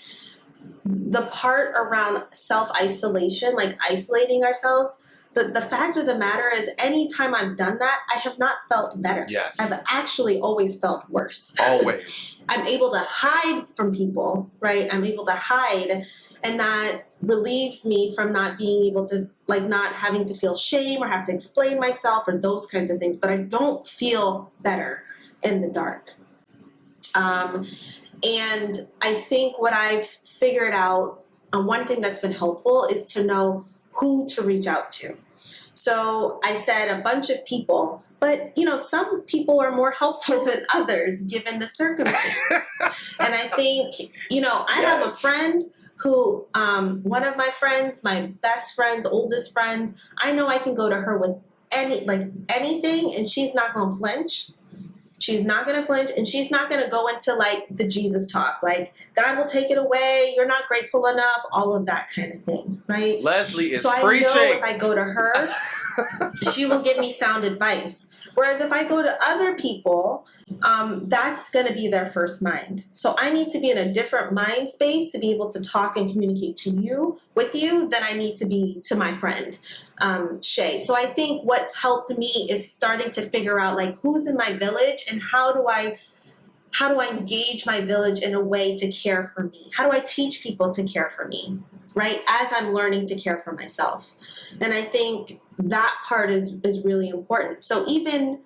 the part around self-isolation, like isolating ourselves, the fact of the matter is anytime I've done that, I have not felt better. Yes. I've actually always felt worse. Always. I'm able to hide from people, right? I'm able to hide, and that relieves me from not being able to, like, not having to feel shame or have to explain myself or those kinds of things. But I don't feel better in the dark. And I think what I've figured out, one thing that's been helpful is to know who to reach out to. So I said a bunch of people, but some people are more helpful than others given the circumstance. And I think, I have a friend who, one of my friends, my best friends, oldest friends, I know I can go to her with anything, and she's not going to flinch. She's not going to flinch, and she's not going to go into like the Jesus talk, like God will take it away, you're not grateful enough, all of that kind of thing, right? Lesley is so preaching. I know if I go to her, she will give me sound advice. Whereas if I go to other people, that's going to be their first mind. So I need to be in a different mind space to be able to talk and communicate with you than I need to be to my friend, Shay. So I think what's helped me is starting to figure out like who's in my village and how do I engage my village in a way to care for me? How do I teach people to care for me, right? As I'm learning to care for myself. And I think that part is really important. So even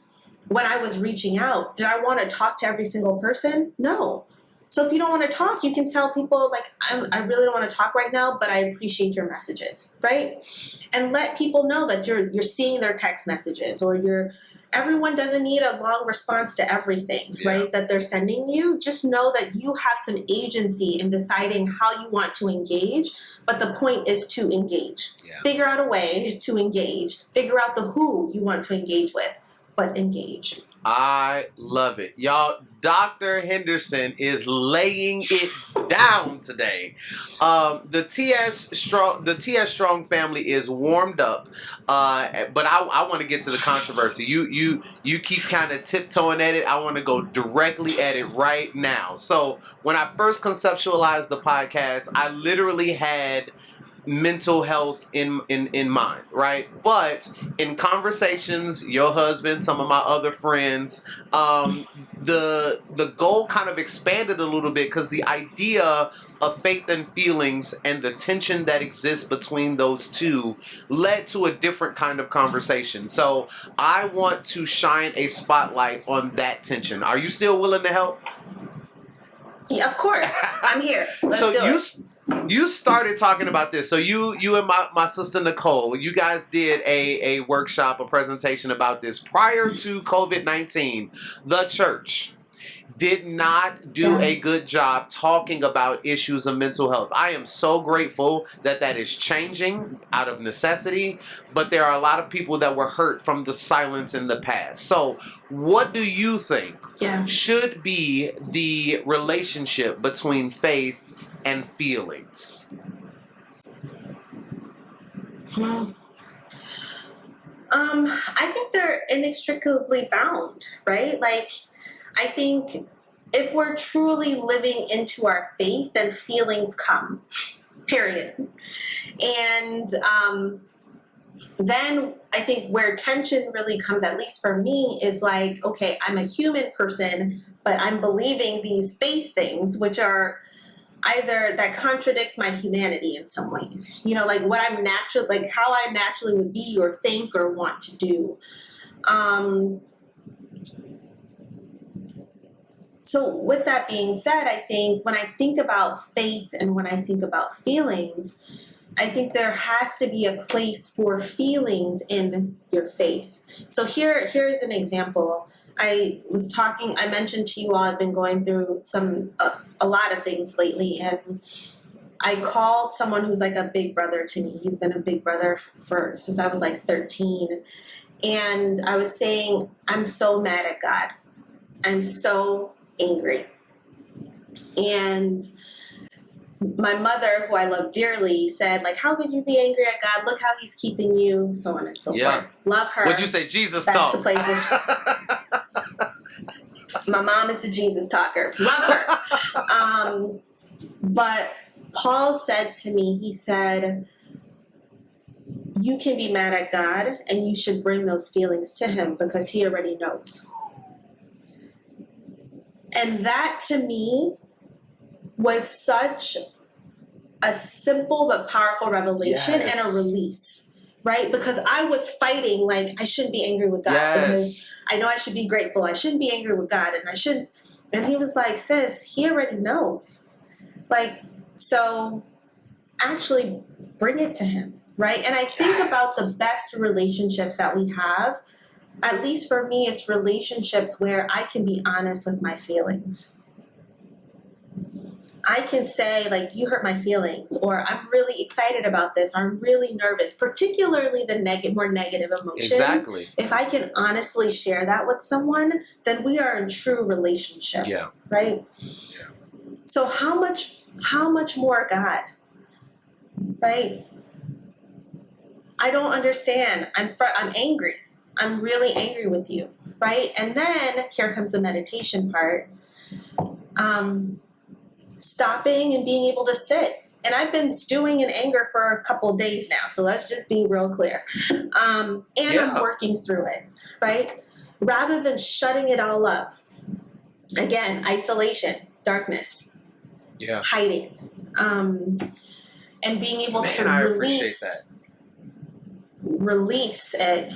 when I was reaching out, did I want to talk to every single person? No. So if you don't want to talk, you can tell people like, I really don't want to talk right now, but I appreciate your messages, right? And let people know that you're seeing their text messages, or everyone doesn't need a long response to everything, right, that they're sending you. Just know that you have some agency in deciding how you want to engage, but the point is to engage. Yeah. Figure out a way to engage. Figure out the who you want to engage with, but engage. I love it. Y'all, Dr. Henderson is laying it down today. The TS Strong family is warmed up, but I want to get to the controversy. You keep kind of tiptoeing at it. I want to go directly at it right now. So when I first conceptualized the podcast, I literally had mental health in mind, right? But in conversations, your husband, some of my other friends, the goal kind of expanded a little bit because the idea of faith and feelings and the tension that exists between those two led to a different kind of conversation. So I want to shine a spotlight on that tension. Are you still willing to help? Yeah, of course. I'm here. Let's do it. You started talking about this. So you and my sister Nicole, you guys did a workshop, a presentation about this prior to COVID-19. The church did not do a good job talking about issues of mental health. I am so grateful that is changing out of necessity, but there are a lot of people that were hurt from the silence in the past. So what do you think should be the relationship between faith and feelings? I think they're inextricably bound, right? Like, I think if we're truly living into our faith, then feelings come, period. And then I think where tension really comes, at least for me, is like, okay, I'm a human person, but I'm believing these faith things, which are either that contradicts my humanity in some ways, like what I'm like how I naturally would be or think or want to do. So with that being said, I think when I think about faith and when I think about feelings, I think there has to be a place for feelings in your faith. So here's an example. I mentioned to you all, I've been going through a lot of things lately, and I called someone who's like a big brother to me. He's been a big brother since I was like 13. And I was saying, I'm so mad at God. I'm so angry. And my mother, who I love dearly, said, like, how could you be angry at God? Look how he's keeping you, so on and so forth. Love her. Would you say Jesus That's talk? the place where my mom is the Jesus talker. Love her. But Paul said to me, he said, you can be mad at God and you should bring those feelings to him because he already knows. And that to me was such a simple but powerful revelation and a release, right? Because I was fighting, like, I shouldn't be angry with God because I know I should be grateful. I shouldn't be angry with God, and I shouldn't. And he was like, sis, he already knows. Like, so actually bring it to him, right? And I think about the best relationships that we have. At least for me, it's relationships where I can be honest with my feelings. I can say, like, you hurt my feelings, or I'm really excited about this, or I'm really nervous, particularly the more negative emotions. Exactly. If I can honestly share that with someone, then we are in true relationship. Yeah. Right? Yeah. So how much more God? Right? I don't understand. I'm angry. I'm really angry with you. Right? And then here comes the meditation part. Stopping and being able to sit. And I've been stewing in anger for a couple of days now, so let's just be real clear. I'm working through it, right? Rather than shutting it all up. Again, isolation, darkness, hiding, and being able to release it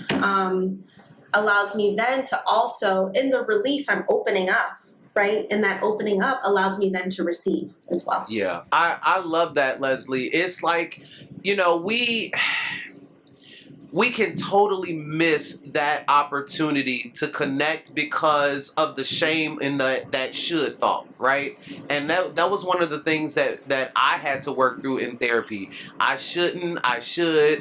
allows me then to also, in the release, I'm opening up. Right? And that opening up allows me then to receive as well. Yeah. I love that, Leslie. It's like, we can totally miss that opportunity to connect because of the shame and that should thought, right? And that was one of the things that I had to work through in therapy. I shouldn't, I should,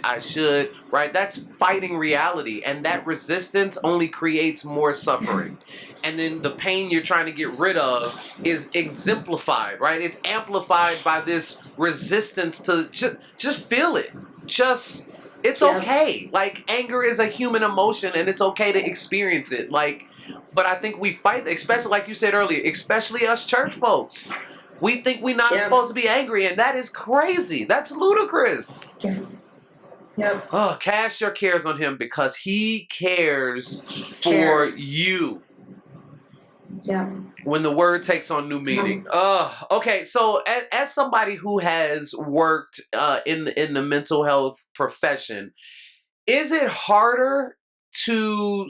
right? That's fighting reality. And that resistance only creates more suffering. And then the pain you're trying to get rid of is exemplified, right? It's amplified by this resistance to just feel it. It's okay. Like, anger is a human emotion and it's okay to experience it. Like, but I think we fight, especially like you said earlier, especially us church folks. We think we're not supposed to be angry, and that is crazy. That's ludicrous. Yeah. Yep. Oh, cast your cares on him because he cares for you. Yeah. When the word takes on new meaning. Okay. So as somebody who has worked in the mental health profession, is it harder to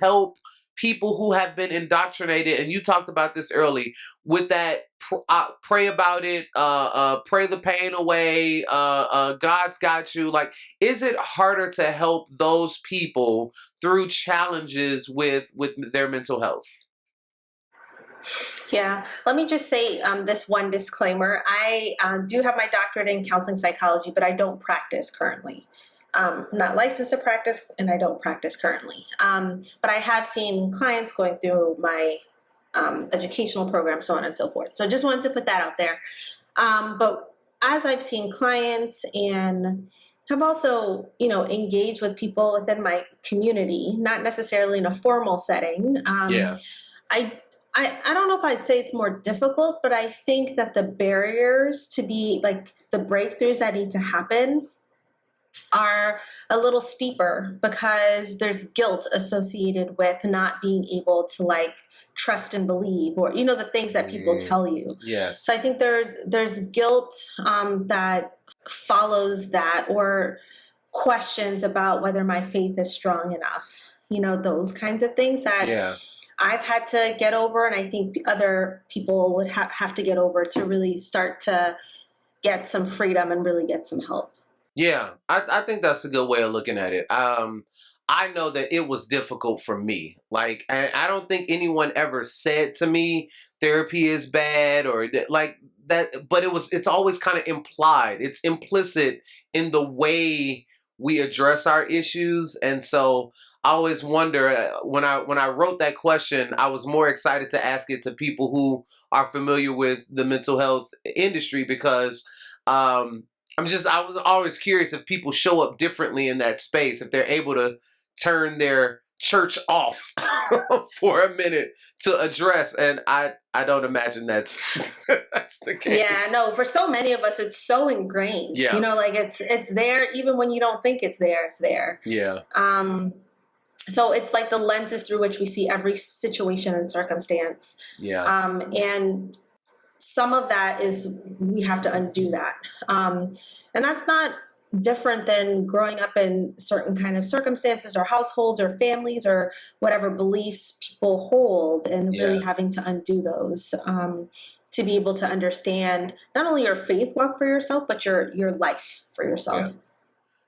help people who have been indoctrinated? And you talked about this early with that. Pray about it. Pray the pain away. God's got you. Like, is it harder to help those people through challenges with their mental health? Yeah. Let me just say this one disclaimer. I do have my doctorate in counseling psychology, but I don't practice currently. I'm not licensed to practice, and I don't practice currently. But I have seen clients going through my educational program, so on and so forth. So just wanted to put that out there. But as I've seen clients and have also, engaged with people within my community, not necessarily in a formal setting. I don't know if I'd say it's more difficult, but I think that the barriers to be like the breakthroughs that need to happen are a little steeper because there's guilt associated with not being able to like trust and believe, or the things that people tell you. Yes. So I think there's guilt that follows that, or questions about whether my faith is strong enough. Those kinds of things that I've had to get over, and I think other people would have to get over to really start to get some freedom and really get some help. Yeah, I think that's a good way of looking at it. I know that it was difficult for me. Like, I don't think anyone ever said to me therapy is bad or like that, but it's always kind of implied. It's implicit in the way we address our issues. And so I always wonder when I wrote that question, I was more excited to ask it to people who are familiar with the mental health industry because um, I was always curious if people show up differently in that space, if they're able to turn their church off for a minute to address. And I don't imagine that's that's the case. Yeah, no, for so many of us, it's so ingrained. Yeah. You know, like it's there even when you don't think it's there, it's there. Yeah. So it's like the lenses through which we see every situation and circumstance. Yeah. And some of that is we have to undo that. And that's not different than growing up in certain kind of circumstances or households or families or whatever beliefs people hold, and really having to undo those to be able to understand not only your faith walk for yourself, but your life for yourself. Yeah.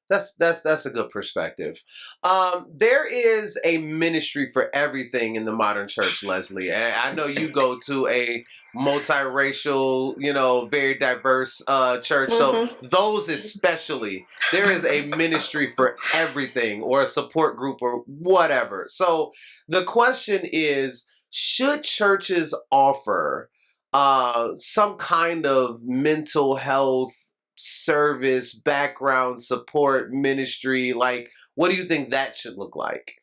That's a good perspective. There is a ministry for everything in the modern church, Leslie. And I know you go to a multiracial, very diverse church. So those especially, there is a ministry for everything or a support group or whatever. So the question is, should churches offer some kind of mental health service, background support, ministry? Like, what do you think that should look like?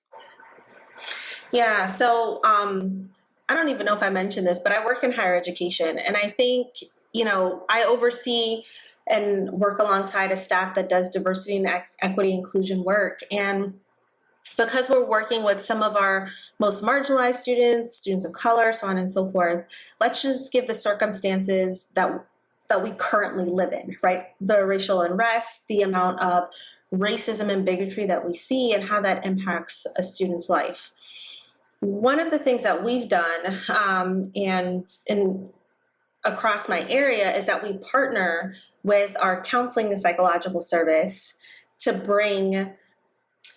Yeah, so I don't even know if I mentioned this, but I work in higher education, and I think, I oversee and work alongside a staff that does diversity and equity inclusion work. And because we're working with some of our most marginalized students of color, so on and so forth, let's just give the circumstances that we currently live in, right? The racial unrest, the amount of racism and bigotry that we see, and how that impacts a student's life. One of the things that we've done, and across my area, is that we partner with our counseling and psychological service to bring,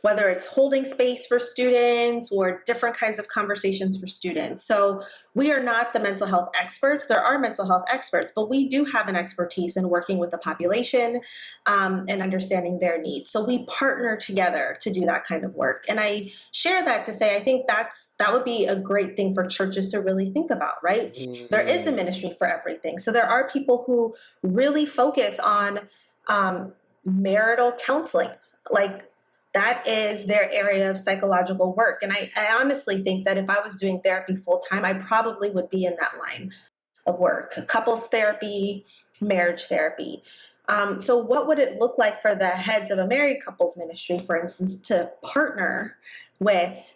whether it's holding space for students or different kinds of conversations for students. So we are not the mental health experts. There are mental health experts, but we do have an expertise in working with the population and understanding their needs. So we partner together to do that kind of work. And I share that to say, I think that would be a great thing for churches to really think about, right? Mm-hmm. There is a ministry for everything. So there are people who really focus on marital counseling, like that is their area of psychological work. And I honestly think that if I was doing therapy full time, I probably would be in that line of work. Couples therapy, marriage therapy. So what would it look like for the heads of a married couples ministry, for instance, to partner with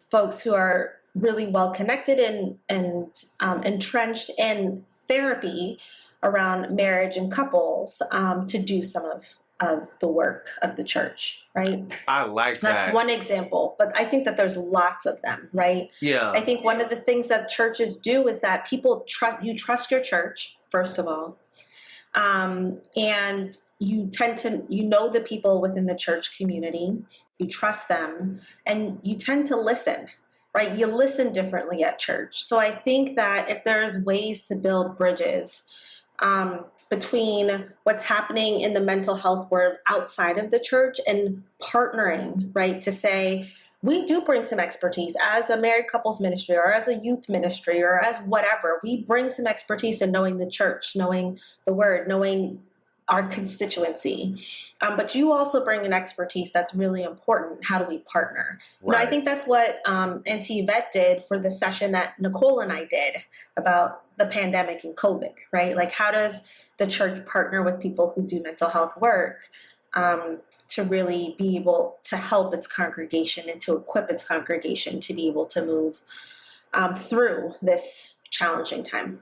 folks who are really well connected and entrenched in therapy around marriage and couples to do some of the work of the church, right? I like that. That's one example, but I think that there's lots of them, right? Yeah. I think one of the things that churches do is that people trust your church, first of all. And you tend to, the people within the church community, you trust them, and you tend to listen, right? You listen differently at church. So I think that if there's ways to build bridges, between what's happening in the mental health world outside of the church and partnering, right, to say, we do bring some expertise as a married couples ministry or as a youth ministry or as whatever. We bring some expertise in knowing the church, knowing the word, knowing our constituency. But you also bring an expertise that's really important. How do we partner? Right. I think that's what Auntie Yvette did for the session that Nicole and I did about the pandemic and COVID, right? Like, how does the church partner with people who do mental health work to really be able to help its congregation and to equip its congregation to be able to move through this challenging time?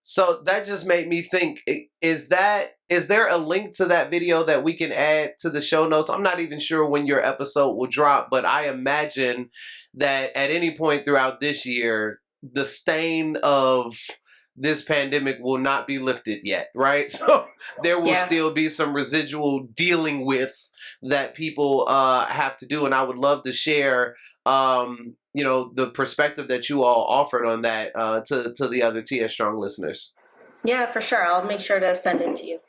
So that just made me think, is there a link to that video that we can add to the show notes? I'm not even sure when your episode will drop, but I imagine that at any point throughout this year, the stain of this pandemic will not be lifted yet, right? So there will Yeah. still be some residual dealing with that people have to do. And I would love to share, the perspective that you all offered on that to the other TS Strong listeners. Yeah, for sure. I'll make sure to send it to you.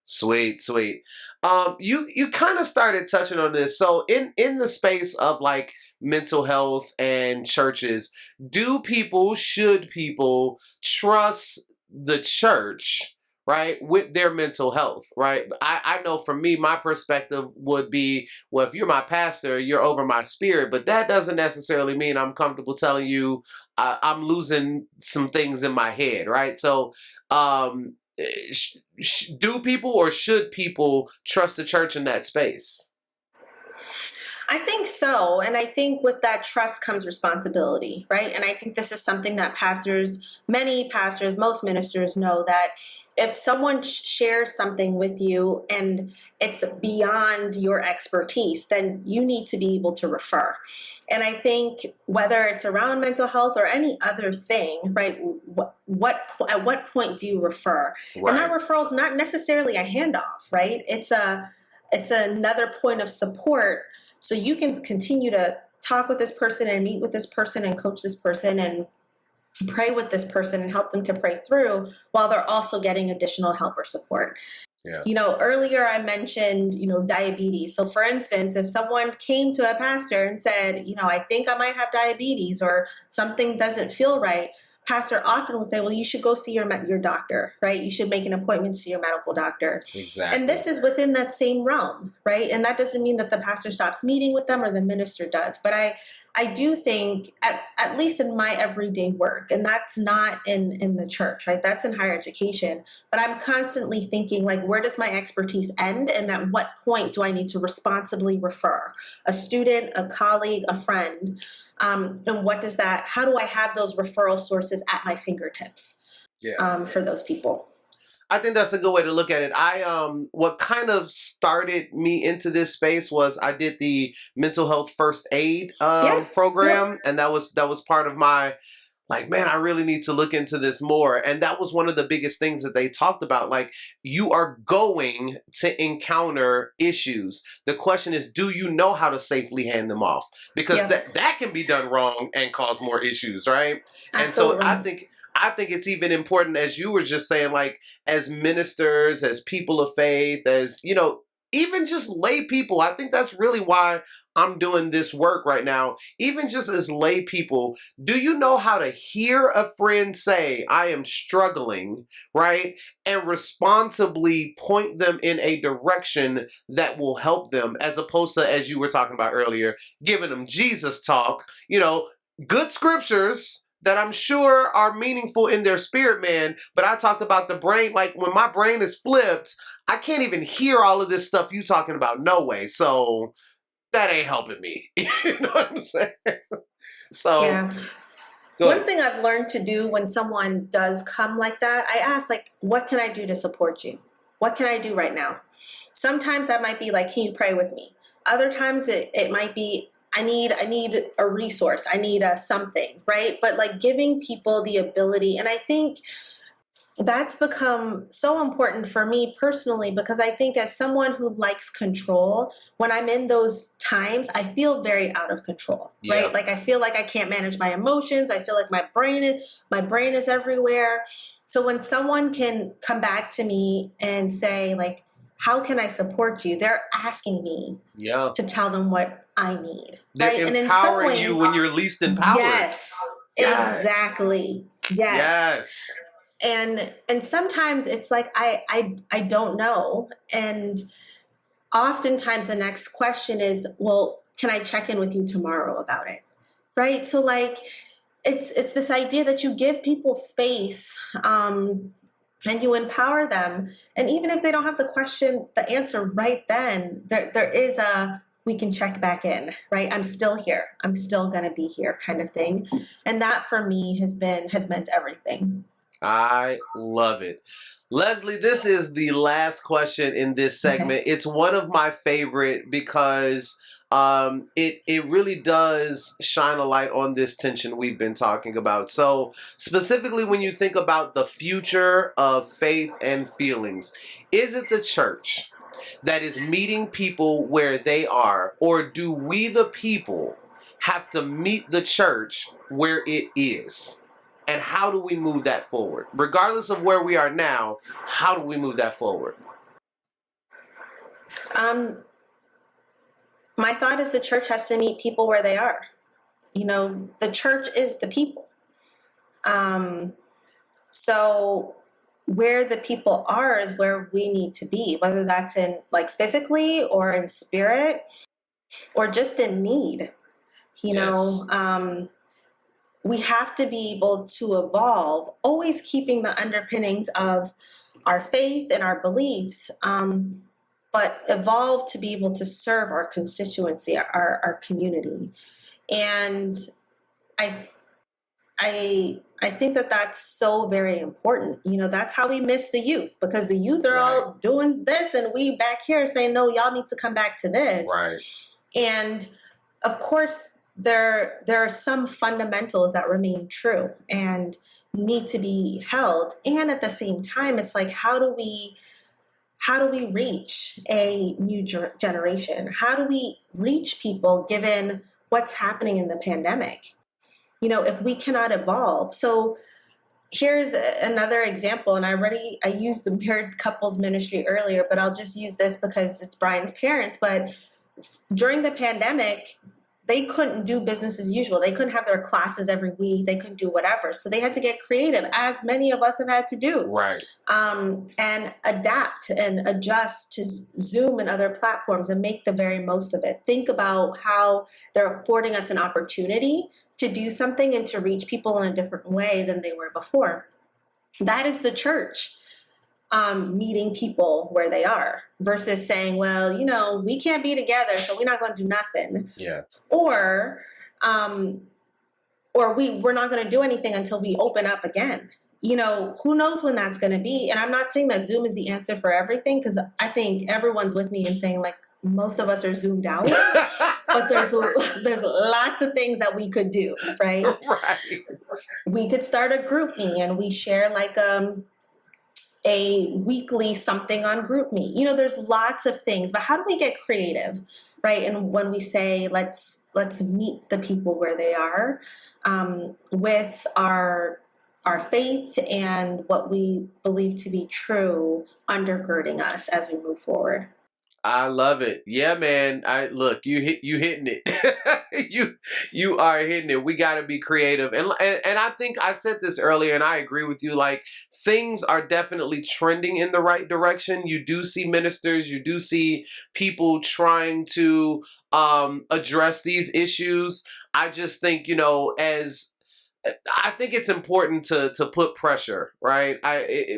Sweet, sweet. You kind of started touching on this. So in the space of like mental health and churches, should people trust the church, right, with their mental health, right? I know for me, my perspective would be, well, if you're my pastor, you're over my spirit, but that doesn't necessarily mean I'm comfortable telling you I'm losing some things in my head, right? So, do people or should people trust the church in that space? I think so. And I think with that trust comes responsibility, right? And I think this is something that many pastors, most ministers know that if someone shares something with you and it's beyond your expertise, then you need to be able to refer. And I think whether it's around mental health or any other thing, right? At what point do you refer? Right. And that referral is not necessarily a handoff, right? It's another point of support. So you can continue to talk with this person and meet with this person and coach this person and pray with this person and help them to pray through while they're also getting additional help or support. Yeah. Earlier I mentioned, diabetes. So for instance, if someone came to a pastor and said, I think I might have diabetes or something doesn't feel right, pastor often would say, well, you should go see your doctor, right? You should make an appointment to see your medical doctor. Exactly. And this is within that same realm, right? And that doesn't mean that the pastor stops meeting with them or the minister does. But I do think, at least in my everyday work, and that's not in the church, right? That's in higher education. But I'm constantly thinking, like, where does my expertise end? And at what point do I need to responsibly refer a student, a colleague, a friend? And how do I have those referral sources at my fingertips for those people? I think that's a good way to look at it. What kind of started me into this space was I did the mental health first aid program, and that was part of my, like, man, I really need to look into this more. And that was one of the biggest things that they talked about. Like, you are going to encounter issues. The question is, do you know how to safely hand them off? Because that can be done wrong and cause more issues, right? Absolutely. And so I think it's even important, as you were just saying, like, as ministers, as people of faith, as, even just lay people. I think that's really why I'm doing this work right now. Even just as lay people, do you know how to hear a friend say, I am struggling, right? And responsibly point them in a direction that will help them, as opposed to, as you were talking about earlier, giving them Jesus talk, good scriptures that I'm sure are meaningful in their spirit, man. But I talked about the brain, like when my brain is flipped, I can't even hear all of this stuff you talking about, no way. So that ain't helping me. You know what I'm saying? So one thing I've learned to do when someone does come like that, I ask, like, what can I do to support you? What can I do right now? Sometimes that might be like, can you pray with me? Other times it might be, I need a resource. I need something, right? But like giving people the ability, and I think that's become so important for me personally, because I think as someone who likes control, when I'm in those times, I feel very out of control, right? Like I feel like I can't manage my emotions. I feel like my brain is everywhere. So when someone can come back to me and say, like, how can I support you? They're asking me to tell them what I need. They're right? empowering and in some ways, you when you're least empowered. Yes, exactly. Yes. And sometimes it's like, I don't know. And oftentimes the next question is, well, can I check in with you tomorrow about it? Right. So like, it's this idea that you give people space, and you empower them. And even if they don't have the answer right then, there is we can check back in, right? I'm still here. I'm still going to be here kind of thing. And that for me has meant everything. I love it. Lesley, this is the last question in this segment. Okay. It's one of my favorite because it really does shine a light on this tension we've been talking about. So specifically, when you think about the future of faith and feelings, is it the church that is meeting people where they are, or do we, the people, have to meet the church where it is? And how do we move that forward? Regardless of where we are now, how do we move that forward? My thought is the church has to meet people where they are. The church is the people. So where the people are is where we need to be, whether that's in like physically or in spirit or just in need. Yes. We have to be able to evolve, always keeping the underpinnings of our faith and our beliefs, but evolve to be able to serve our constituency, our community. And I think that that's so very important. That's how we miss the youth, because the youth are all doing this and we back here saying, no, y'all need to come back to this. Right. And of course, there are some fundamentals that remain true and need to be held. And at the same time, it's like, how do we reach a new generation? How do we reach people given what's happening in the pandemic? If we cannot evolve. So here's another example. And I used the married couples ministry earlier, but I'll just use this because it's Brian's parents. But during the pandemic, they couldn't do business as usual. They couldn't have their classes every week. They couldn't do whatever. So they had to get creative, as many of us have had to do. Right. And adapt and adjust to Zoom and other platforms and make the very most of it. Think about how they're affording us an opportunity to do something and to reach people in a different way than they were before. That is the church. Meeting people where they are versus saying, well, we can't be together, so we're not going to do nothing. Yeah. Or we're not going to do anything until we open up again. Who knows when that's going to be? And I'm not saying that Zoom is the answer for everything, because I think everyone's with me in saying like most of us are zoomed out, but there's lots of things that we could do, right? Right. We could start a group me and we share like a weekly something on GroupMe. There's lots of things, but how do we get creative, right? And when we say, let's meet the people where they are, with our faith and what we believe to be true undergirding us as we move forward. I love it. Yeah, man. You hitting it. you are hitting it. We got to be creative. And I think I said this earlier and I agree with you. Like, things are definitely trending in the right direction. You do see ministers, you do see people trying to address these issues. I just think, I think it's important to put pressure, right?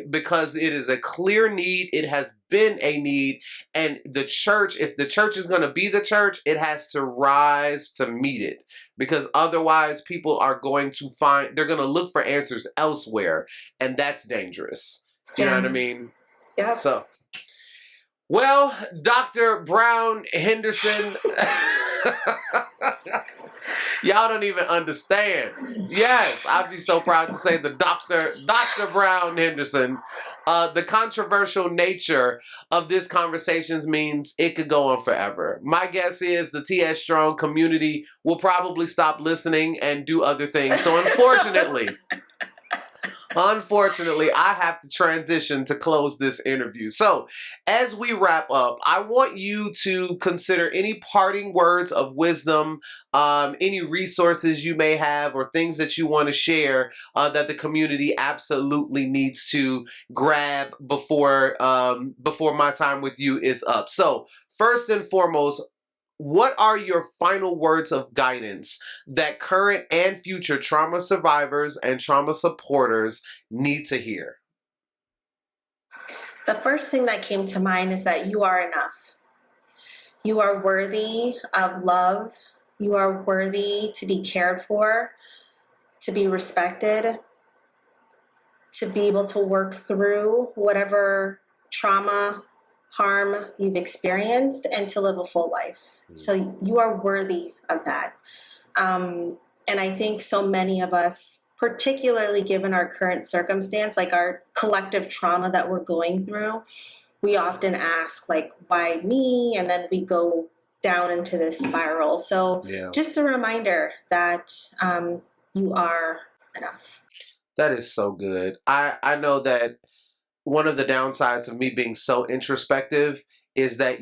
Because it is a clear need. It has been a need. And the church, if the church is going to be the church, it has to rise to meet it. Because otherwise people are going to they're going to look for answers elsewhere. And that's dangerous. You know what I mean? Yeah. So, well, Dr. Brown-Henderson... Y'all don't even understand. Yes, I'd be so proud to say the Dr. Brown-Henderson. The controversial nature of this conversation means it could go on forever. My guess is the T.S. Strong community will probably stop listening and do other things. So Unfortunately, I have to transition to close this interview. So, as we wrap up, I want you to consider any parting words of wisdom, any resources you may have, or things that you want to share that the community absolutely needs to grab before my time with you is up. So, first and foremost, what are your final words of guidance that current and future trauma survivors and trauma supporters need to hear? The first thing that came to mind is that you are enough. You are worthy of love. You are worthy to be cared for, to be respected, to be able to work through whatever trauma harm you've experienced and to live a full life. So you are worthy of that. And I think so many of us, particularly given our current circumstance, like our collective trauma that we're going through, we often ask, like, why me? And then we go down into this spiral. So just a reminder that you are enough. That is so good. I know that one of the downsides of me being so introspective is that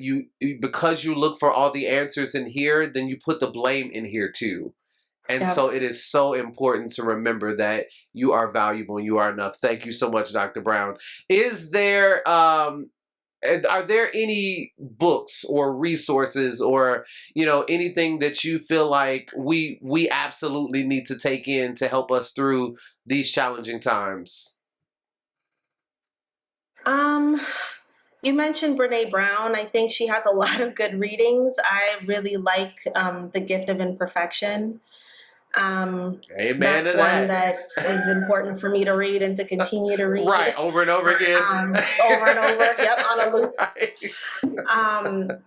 because you look for all the answers in here, then you put the blame in here too. And so it is so important to remember that you are valuable and you are enough. Thank you so much, Dr. Brown. Are there any books or resources or, anything that you feel like we absolutely need to take in to help us through these challenging times? You mentioned Brene Brown. I think she has a lot of good readings. I really like The Gift of Imperfection. Amen that's to one that. that is important for me to read and to continue to read. Right, over and over again. Over and over, on a loop. Right.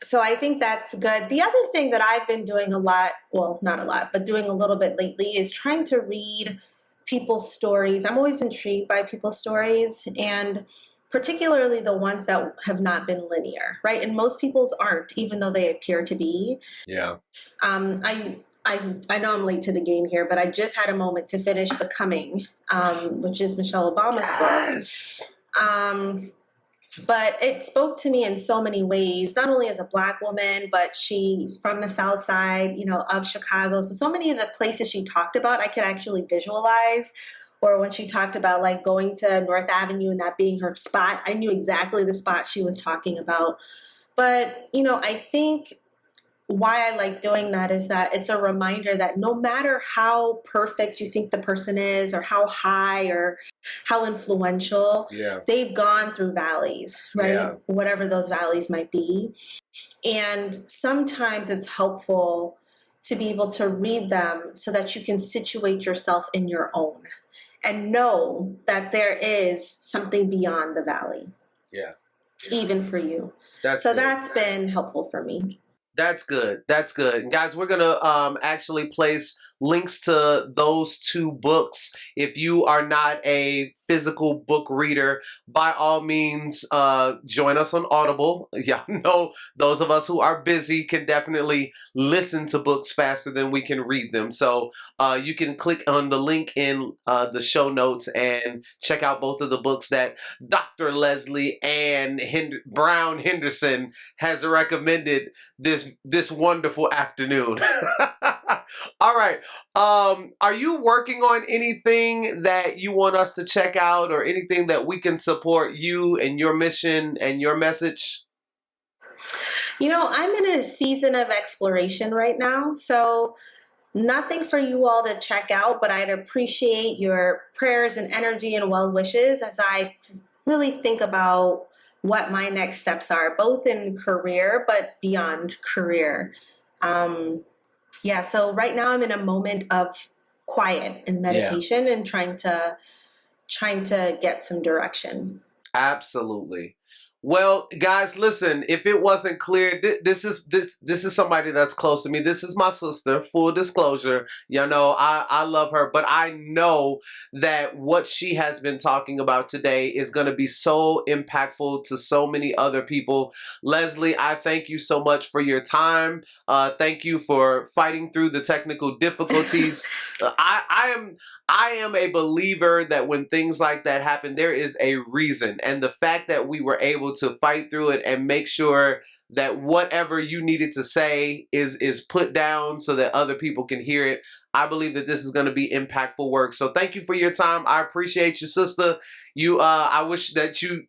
So I think that's good. The other thing that I've been doing a lot, well, not a lot, but doing a little bit lately is trying to read people's stories. I'm always intrigued by people's stories, and particularly the ones that have not been linear, right? And most people's aren't, even though they appear to be. Yeah. I know I'm late to the game here, but I just had a moment to finish Becoming, which is Michelle Obama's book. But it spoke to me in so many ways, not only as a Black woman, but she's from the South Side, of Chicago. So many of the places she talked about, I could actually visualize. Or when she talked about like going to North Avenue and that being her spot, I knew exactly the spot she was talking about. But, I think why I like doing that is that it's a reminder that no matter how perfect you think the person is or how high or how influential, they've gone through valleys, right? Yeah. Whatever those valleys might be. And sometimes it's helpful to be able to read them so that you can situate yourself in your own and know that there is something beyond the valley. Yeah. Even for you. That's been helpful for me. That's good. That's good. And guys, we're going to actually place links to those two books. If you are not a physical book reader, by all means, join us on Audible. Y'all know those of us who are busy can definitely listen to books faster than we can read them. So you can click on the link in the show notes and check out both of the books that Dr. Lesley-Ann Brown-Henderson has recommended this wonderful afternoon. All right. Are you working on anything that you want us to check out or anything that we can support you and your mission and your message? I'm in a season of exploration right now, so nothing for you all to check out, but I'd appreciate your prayers and energy and well wishes as I really think about what my next steps are, both in career, but beyond career. So right now I'm in a moment of quiet and meditation and trying to get some direction. Absolutely. Well, guys, listen, if it wasn't clear, this is somebody that's close to me. This is my sister, full disclosure. I love her, but I know that what she has been talking about today is going to be so impactful to so many other people. Lesley, I thank you so much for your time. Thank you for fighting through the technical difficulties. I am a believer that when things like that happen, there is a reason. And the fact that we were able to fight through it and make sure that whatever you needed to say is put down so that other people can hear it, I believe that this is going to be impactful work. So thank you for your time. I appreciate you, sister. I wish that you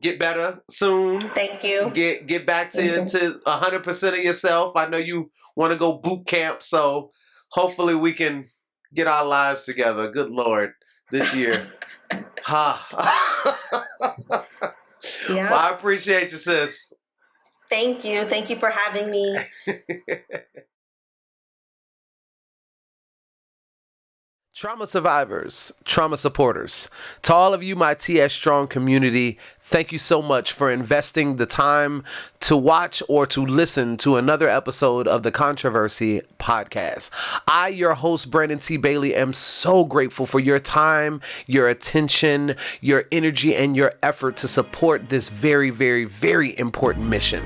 get better soon. Thank you. Get back to 100% of yourself. I know you want to go boot camp, so hopefully we can get our lives together. Good Lord, this year. Yeah. Well, I appreciate you, sis. Thank you. Thank you for having me. Trauma survivors, trauma supporters, to all of you, my TS Strong community, Thank you so much for investing the time to watch or to listen to another episode of the Controversy Podcast. I, your host, Brandon T. Bailey, am so grateful for your time, your attention, your energy, and your effort to support this very, very, very important mission.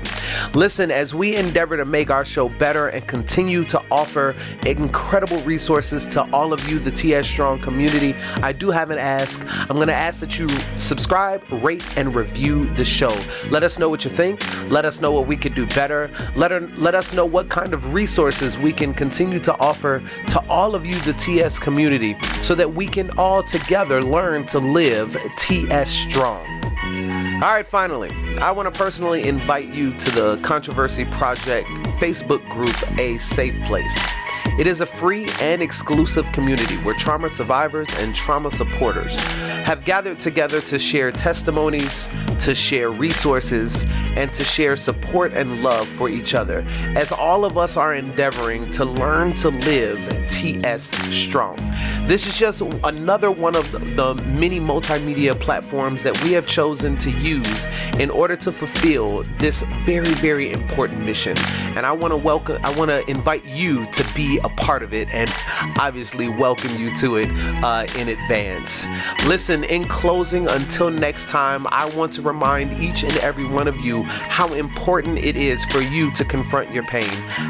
Listen, as we endeavor to make our show better and continue to offer incredible resources to all of you, the TS Strong community, I do have an ask. I'm going to ask that you subscribe, rate, and review the show. Let us know what you think. Let us know what we could do better. Let us know what kind of resources we can continue to offer to all of you, the TS community, so that we can all together learn to live TS Strong. All right, finally, I want to personally invite you to the Controversy Project Facebook group, A Safe Place. It is a free and exclusive community where trauma survivors and trauma supporters have gathered together to share testimonies, to share resources, and to share support and love for each other, as all of us are endeavoring to learn to live TS Strong. This is just another one of the many multimedia platforms that we have chosen to use in order to fulfill this very, very important mission. And I want to invite you to be a part of it and obviously welcome you to it in advance. Listen, in closing, until next time, I want to remind each and every one of you how important it is for you to confront your pain,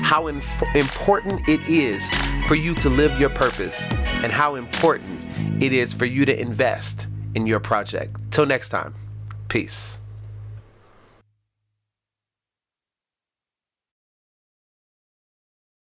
how important it is for you to live your purpose, and how important it is for you to invest in your project. Till next time, peace.